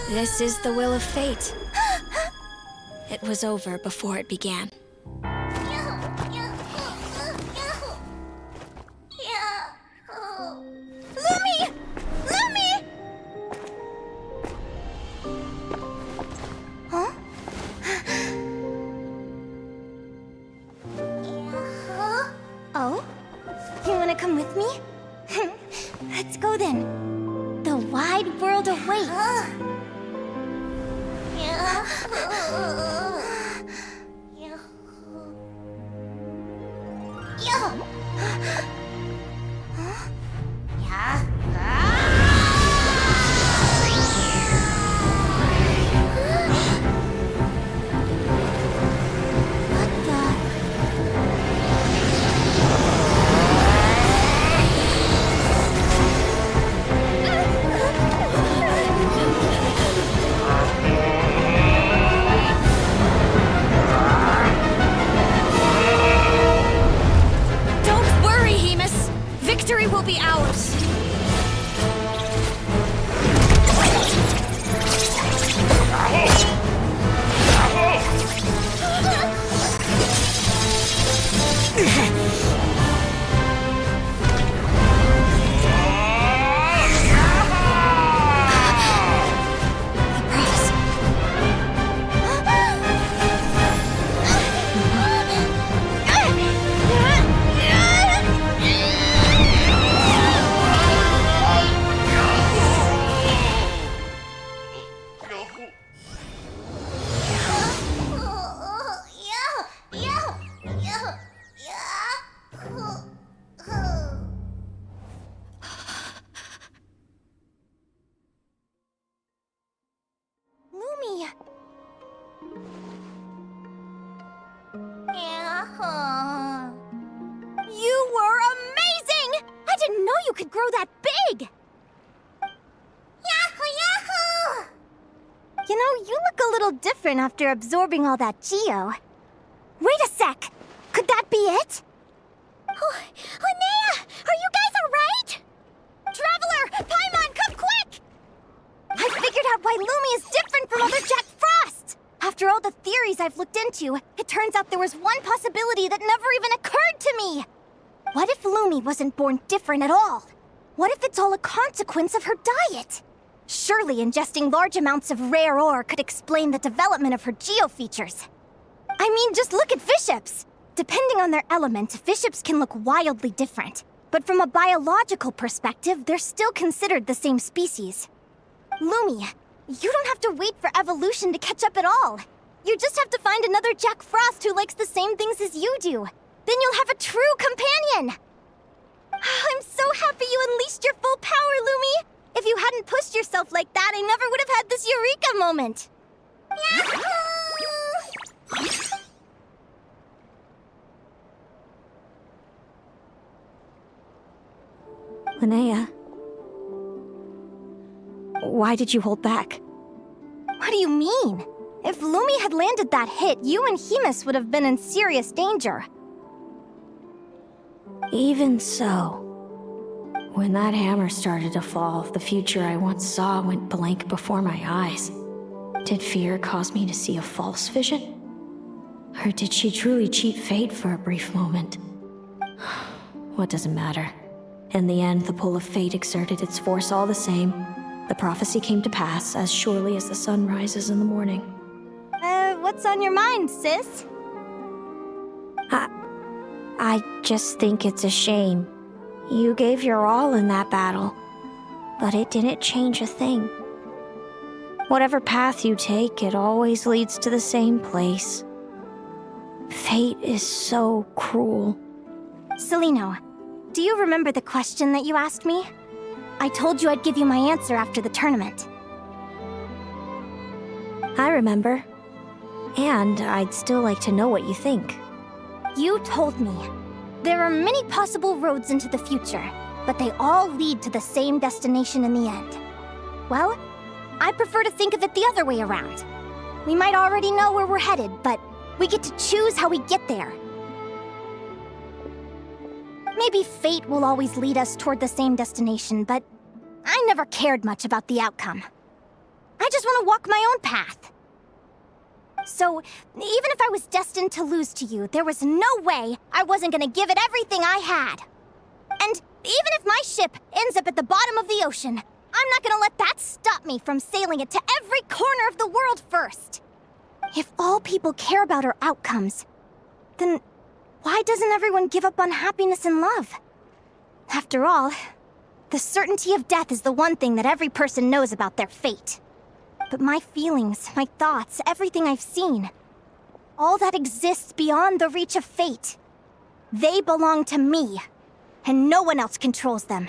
This is the will of fate. It was over before it began. Lumi! Lumi! Huh? Oh? You wanna come with me? Let's go then. The wide world awaits. Victory will be ours! You were amazing! I didn't know you could grow that big! Yahoo! You know, you look a little different after absorbing all that Geo. Wait a sec! Could that be it? Oh, Linnea! Are you guys alright? Traveler! Paimon, come quick! I figured out why Lumi is different from other Jack Frost! After all the theories I've looked into, it turns out there was one possibility that never even occurred to me! What if Lumi wasn't born different at all? What if it's all a consequence of her diet? Surely ingesting large amounts of rare ore could explain the development of her geofeatures. I mean, just look at fiships! Depending on their element, fiships can look wildly different. But from a biological perspective, they're still considered the same species. Lumi, you don't have to wait for evolution to catch up at all. You just have to find another Jack Frost who likes the same things as you do. Then you'll have a true companion! I'm so happy you unleashed your full power, Lumi! If you hadn't pushed yourself like that, I never would have had this eureka moment! Yahoo! Linnea, why did you hold back? What do you mean? If Lumi had landed that hit, you and Hemus would have been in serious danger. Even so, when that hammer started to fall, the future I once saw went blank before my eyes. Did fear cause me to see a false vision? Or did she truly cheat fate for a brief moment? What does it matter? In the end, the pull of fate exerted its force all the same. The prophecy came to pass as surely as the sun rises in the morning. What's on your mind, sis? I just think it's a shame. You gave your all in that battle, but it didn't change a thing. Whatever path you take, it always leads to the same place. Fate is so cruel. Celino, Do you remember the question that you asked me? I told you I'd give you my answer after the tournament. I remember. And I'd still like to know what you think. You told me. There are many possible roads into the future, but they all lead to the same destination in the end. Well, I prefer to think of it the other way around. We might already know where we're headed, but we get to choose how we get there. Maybe fate will always lead us toward the same destination, but I never cared much about the outcome. I just want to walk my own path. So, even if I was destined to lose to you, there was no way I wasn't gonna give it everything I had. And even if my ship ends up at the bottom of the ocean, I'm not gonna let that stop me from sailing it to every corner of the world first. If all people care about are outcomes, then why doesn't everyone give up on happiness and love? After all, the certainty of death is the one thing that every person knows about their fate. But my feelings, my thoughts, everything I've seen, all that exists beyond the reach of fate. They belong to me, and no one else controls them.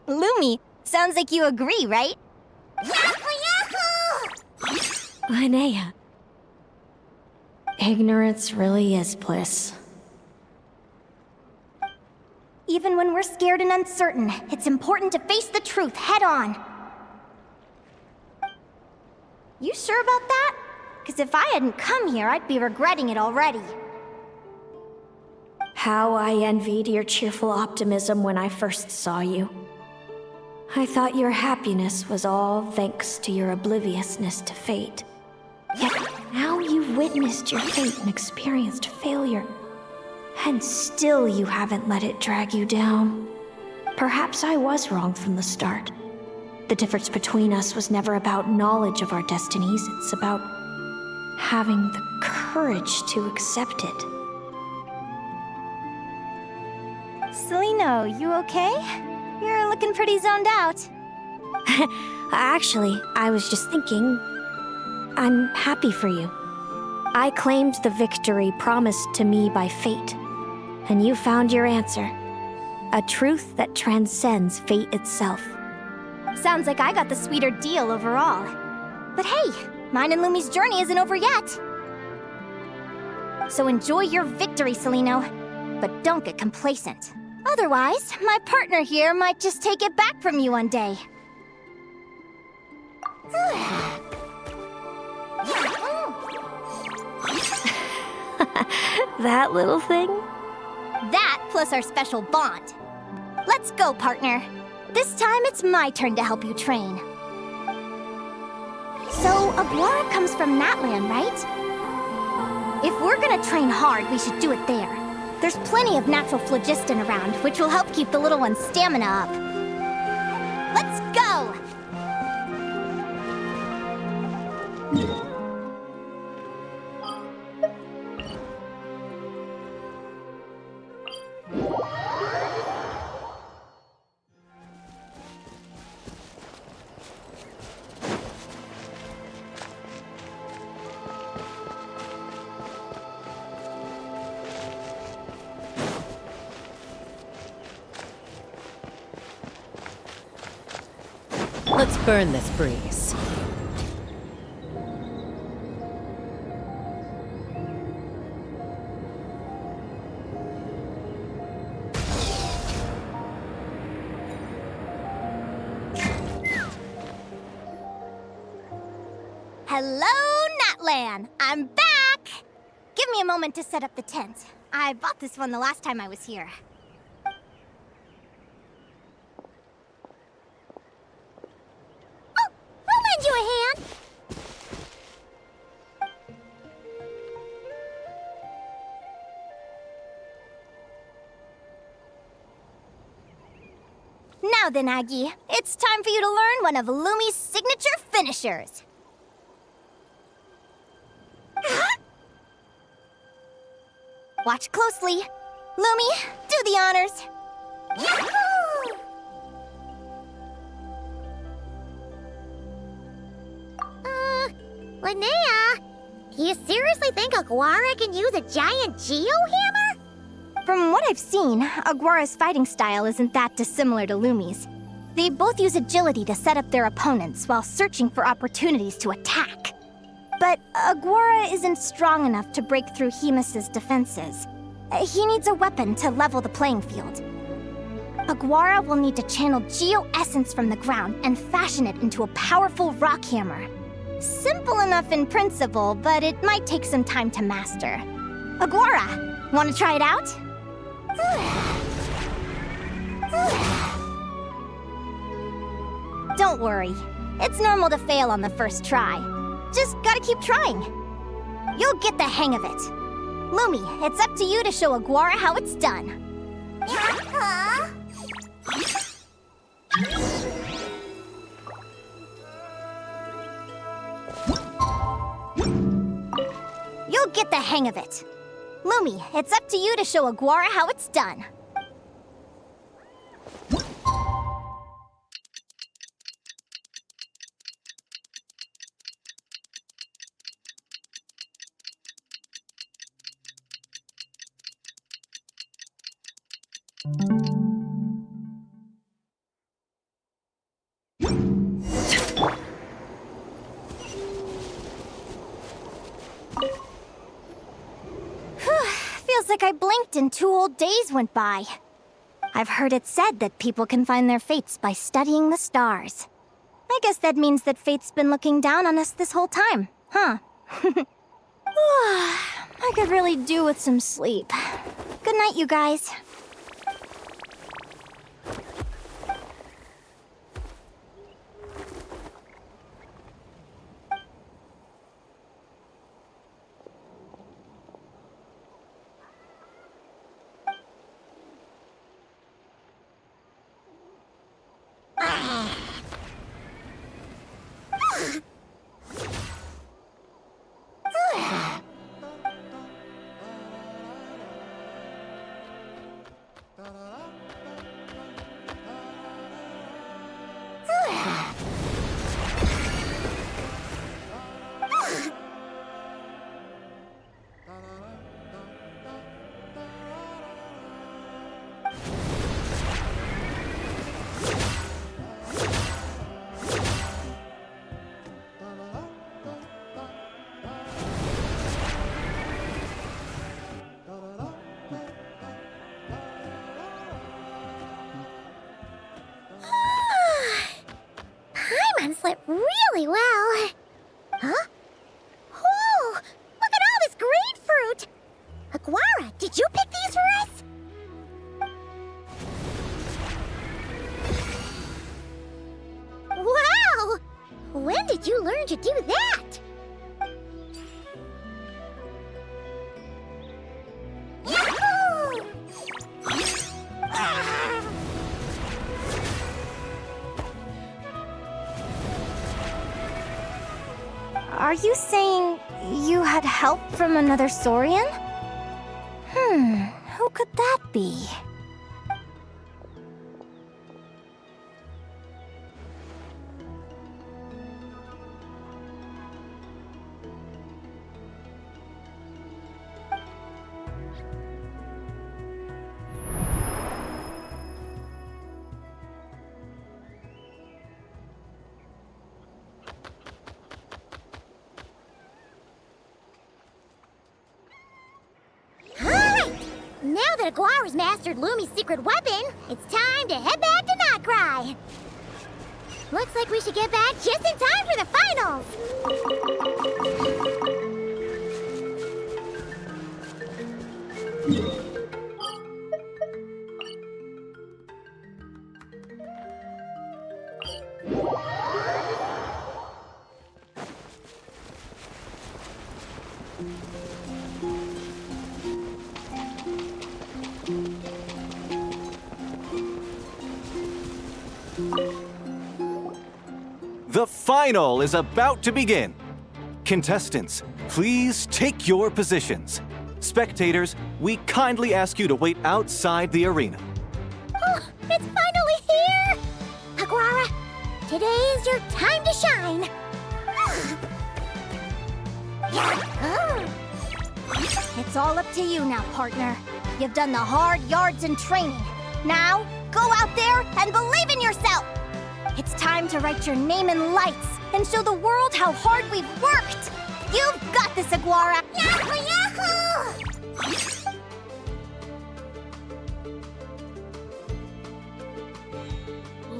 Lumi, sounds like you agree, right? Linnea. Ignorance really is bliss. Even when we're scared and uncertain, it's important to face the truth head on. You sure about that? Because if I hadn't come here, I'd be regretting it already. How I envied your cheerful optimism when I first saw you. I thought your happiness was all thanks to your obliviousness to fate. Yet now you've witnessed your fate and experienced failure. And still you haven't let it drag you down. Perhaps I was wrong from the start. The difference between us was never about knowledge of our destinies, it's about having the courage to accept it. Celino, you okay? You're looking pretty zoned out. Actually, I was just thinking, I'm happy for you. I claimed the victory promised to me by fate, and you found your answer. A truth that transcends fate itself. Sounds like I got the sweeter deal overall. But hey, mine and Lumi's journey isn't over yet. So enjoy your victory, Celino, but don't get complacent. Otherwise, my partner here might just take it back from you one day. That little thing? That plus our special bond. Let's go, partner. This time it's my turn to help you train. So, Aguara comes from Natland, right? If we're gonna train hard, we should do it there. There's plenty of natural phlogiston around, which will help keep the little one's stamina up. Let's go! Let's burn this breeze. Hello, Natlan! I'm back! Give me a moment to set up the tent. I bought this one the last time I was here. Oh, I'll lend you a hand! Now then, Aggie, it's time for you to learn one of Lumi's signature finishers. Watch closely. Lumi, do the honors. Yahoo! Linnea, You seriously think Aguara can use a giant geo-hammer? From what I've seen, Aguara's fighting style isn't that dissimilar to Lumi's. They both use agility to set up their opponents while searching for opportunities to attack. But Aguara isn't strong enough to break through Hemus's defenses. He needs a weapon to level the playing field. Aguara will need to channel Geo-Essence from the ground and fashion it into a powerful rock hammer. Simple enough in principle, but it might take some time to master. Aguara, want to try it out? Don't worry. It's normal to fail on the first try. Just gotta keep trying. You'll get the hang of it. Lumi, it's up to you to show Aguara how it's done. You'll get the hang of it. Lumi, it's up to you to show Aguara how it's done. Feels like I blinked and 2 whole days went by. I've heard it said that people can find their fates by studying the stars. I guess that means that fate's been looking down on us this whole time, huh? I could really do with some sleep. Good night, you guys. Slept really well. Huh? Whoa! Look at all this grapefruit! Aguara, did you pick these for us? Wow! When did you learn to do that? Yahoo! Are you saying you had help from another Saurian? Who could that be? Now that Aguara's mastered Lumi's secret weapon, it's time to head back to Nightcry. Looks like we should get back just in time for the finals. The final is about to begin. Contestants, please take your positions. Spectators, we kindly ask you to wait outside the arena. Oh, it's finally here! Aguara, today is your time to shine. It's all up to you now, partner. You've done the hard yards in training. Now, go out there and believe in yourself! It's time to write your name in lights and show the world how hard we've worked! You've got this, Aguara! Yahoo! Yahoo!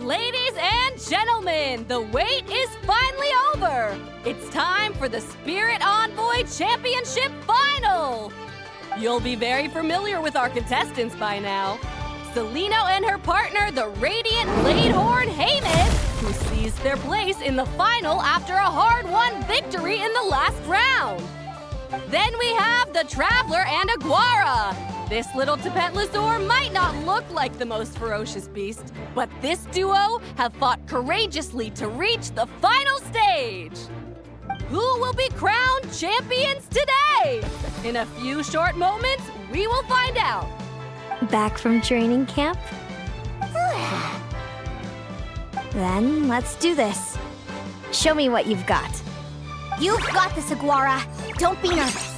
Ladies and gentlemen, the wait is finally over! It's time for the Spirit Envoy Championship Final! You'll be very familiar with our contestants by now. Celino and her partner, the Radiant Bladehorn Haymis, who seized their place in the final after a hard-won victory in the last round. Then we have the Traveler and Aguara. This little Tepetlosaur might not look like the most ferocious beast, but this duo have fought courageously to reach the final stage. Who will be crowned champions today? In a few short moments, we will find out. Back from training camp? Then let's do this. Show me what you've got. You've got this, Aguara. Don't be nervous.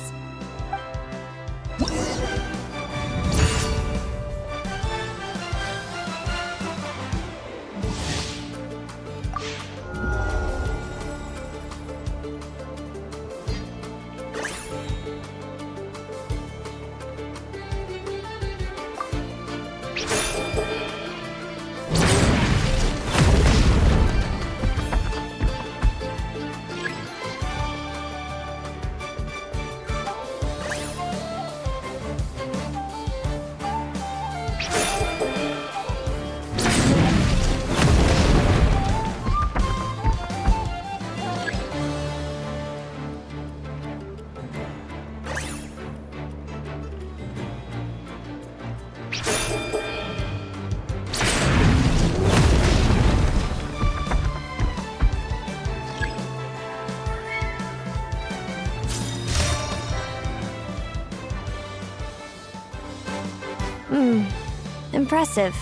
Impressive.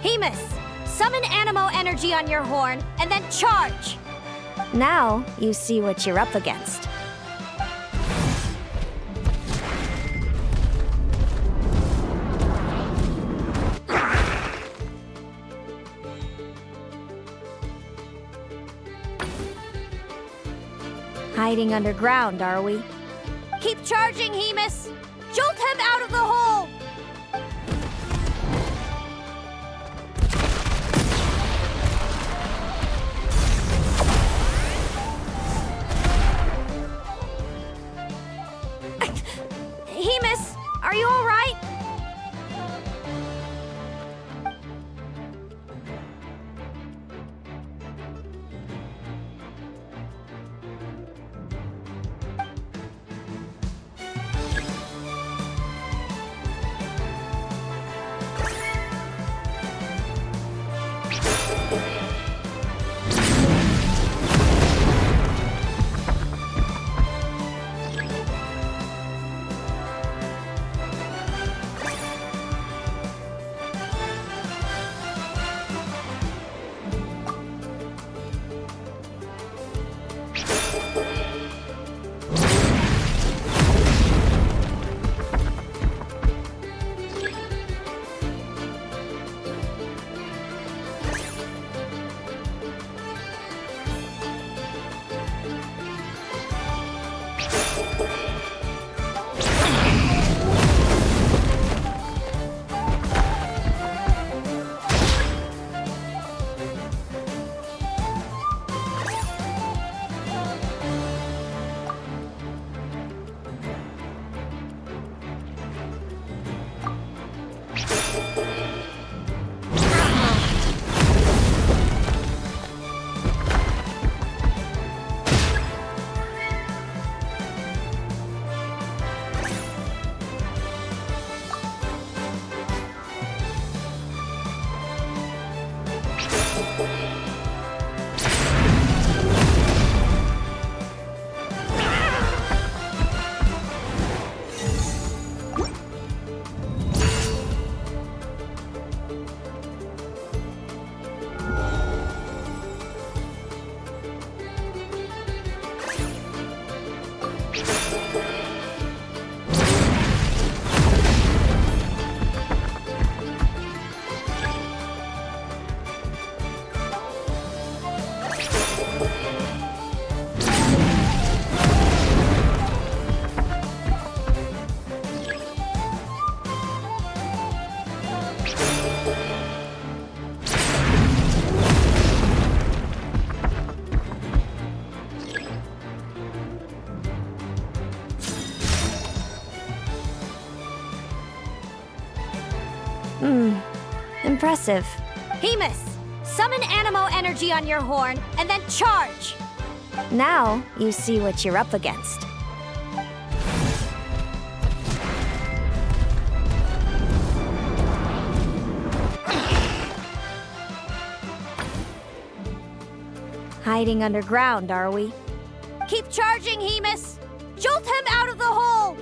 Haymis, summon Animo energy on your horn, and then charge! Now you see what you're up against. Hiding underground, are we? Keep charging, Haymis! Jolt him out of the hole! Haymis, are you all right? Impressive. Hemus, summon Animo energy on your horn, and then charge! Now you see what you're up against. Hiding underground, are we? Keep charging, Hemus! Jolt him out of the hole!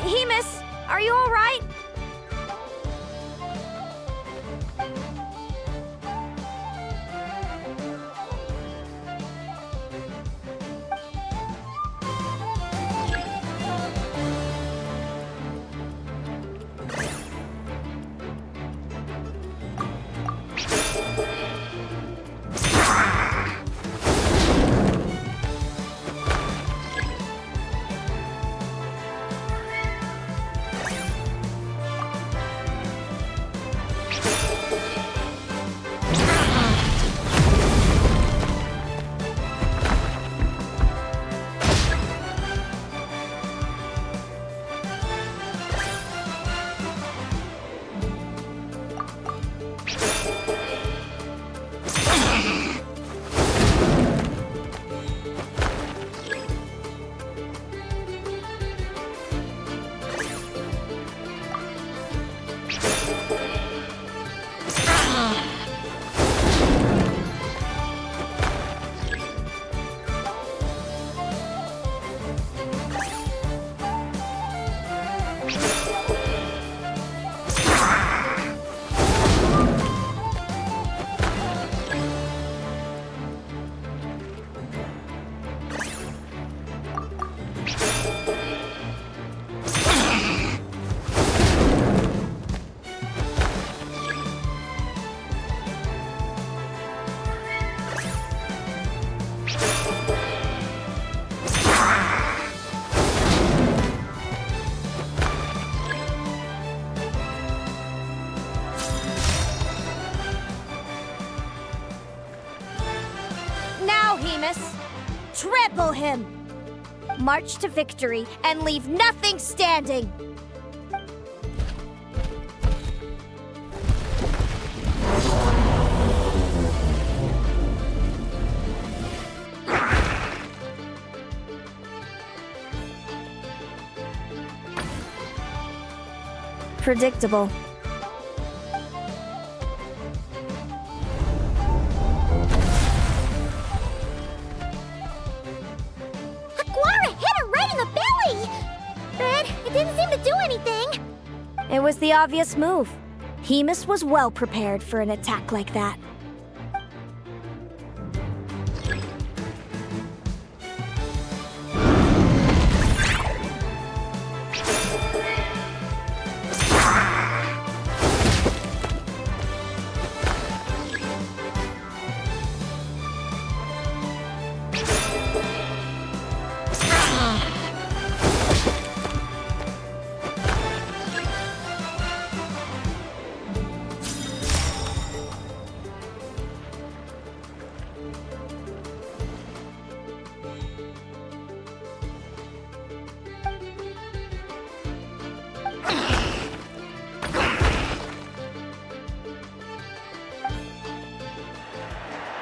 Hemus, are you all right? Trample him! March to victory and leave nothing standing! Predictable. It was the obvious move. Hemus was well prepared for an attack like that.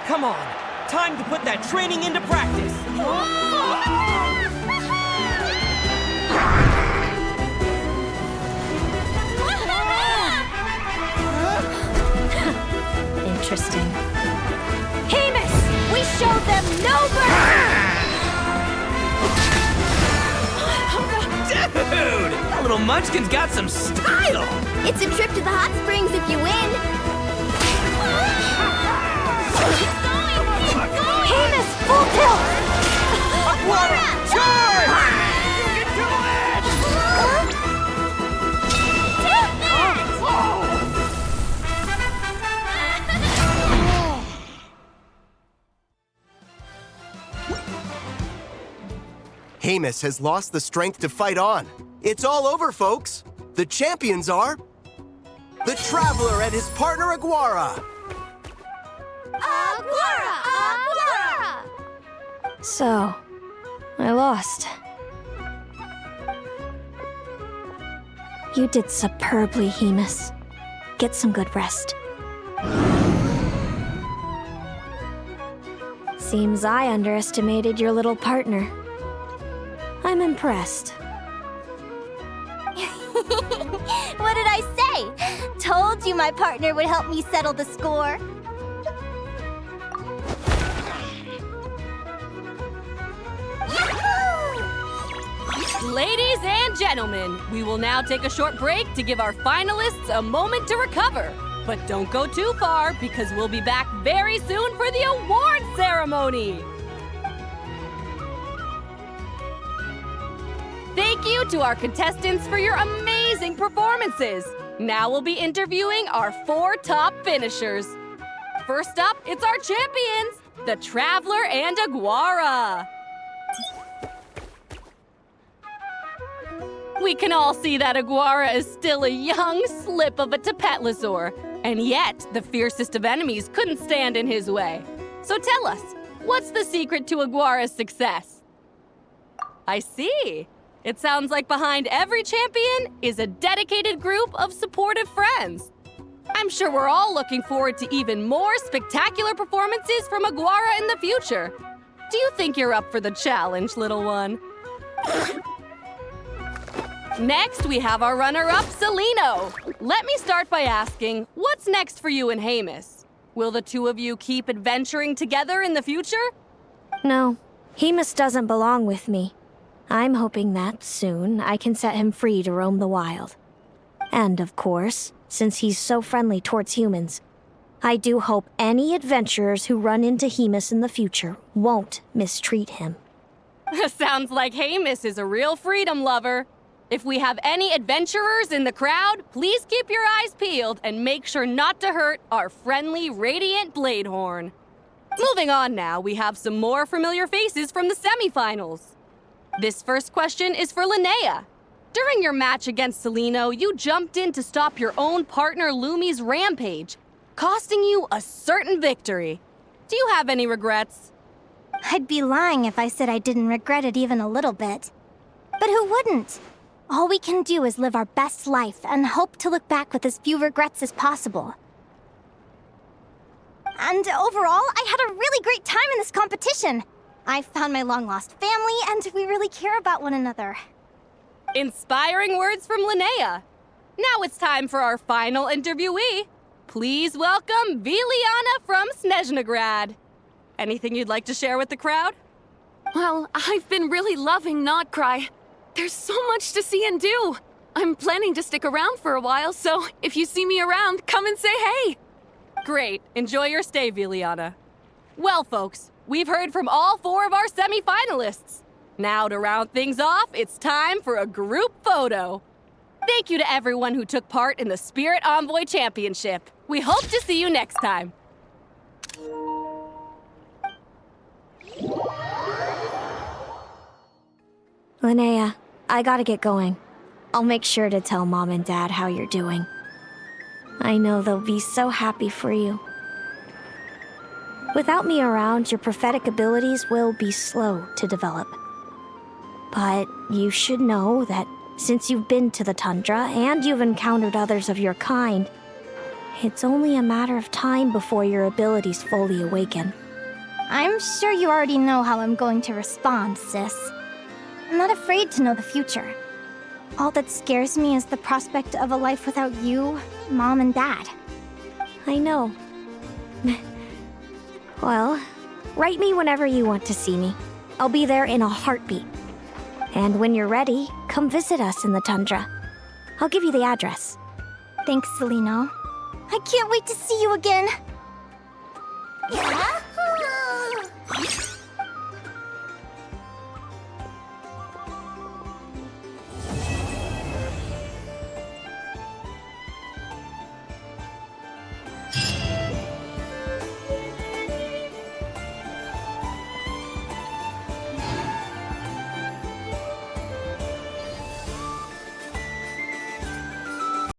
Come on, time to put that training into practice. Interesting. Hemus! We showed them no mercy! Dude! That little munchkin's got some style! It's a trip to the hot springs if you win! Hemus, full tilt! Aquara, charge! You can do it! Hemus has lost the strength to fight on. It's all over, folks. The champions are... the Traveler and his partner Aguara. So, I lost. You did superbly, Hemus. Get some good rest. Seems I underestimated your little partner. I'm impressed. What did I say? Told you my partner would help me settle the score. Ladies and gentlemen, we will now take a short break to give our finalists a moment to recover. But don't go too far, because we'll be back very soon for the award ceremony! Thank you to our contestants for your amazing performances! Now we'll be interviewing our 4 top finishers. First up, it's our champions, the Traveler and Aguara! We can all see that Aguara is still a young slip of a Tapetlosaur, and yet the fiercest of enemies couldn't stand in his way. So tell us, what's the secret to Aguara's success? I see. It sounds like behind every champion is a dedicated group of supportive friends. I'm sure we're all looking forward to even more spectacular performances from Aguara in the future. Do you think you're up for the challenge, little one? Next, we have our runner-up, Celino. Let me start by asking, what's next for you and Hemus? Will the two of you keep adventuring together in the future? No, Hemus doesn't belong with me. I'm hoping that, soon, I can set him free to roam the wild. And, of course, since he's so friendly towards humans, I do hope any adventurers who run into Hemus in the future won't mistreat him. Sounds like Hemus is a real freedom lover. If we have any adventurers in the crowd, please keep your eyes peeled and make sure not to hurt our friendly, radiant Bladehorn. Moving on now, we have some more familiar faces from the semifinals. This first question is for Linnea. During your match against Celino, you jumped in to stop your own partner Lumi's rampage, costing you a certain victory. Do you have any regrets? I'd be lying if I said I didn't regret it even a little bit. But who wouldn't? All we can do is live our best life and hope to look back with as few regrets as possible. And overall, I had a really great time in this competition. I found my long-lost family, and we really care about one another. Inspiring words from Linnea. Now it's time for our final interviewee. Please welcome Viliana from Snezhnegrad. Anything you'd like to share with the crowd? Well, I've been really loving Notcry. There's so much to see and do. I'm planning to stick around for a while, so if you see me around, come and say hey. Great. Enjoy your stay, Viliana. Well, folks, we've heard from all 4 of our semi-finalists. Now, to round things off, it's time for a group photo. Thank you to everyone who took part in the Spirit Envoy Championship. We hope to see you next time. Linnea, I gotta get going. I'll make sure to tell Mom and Dad how you're doing. I know they'll be so happy for you. Without me around, your prophetic abilities will be slow to develop. But you should know that since you've been to the tundra and you've encountered others of your kind, it's only a matter of time before your abilities fully awaken. I'm sure you already know how I'm going to respond, sis. I'm not afraid to know the future. All that scares me is the prospect of a life without you, Mom, and Dad. I know. Well, write me whenever you want to see me. I'll be there in a heartbeat. And when you're ready, come visit us in the tundra. I'll give you the address. Thanks, Celino. I can't wait to see you again. Yeah?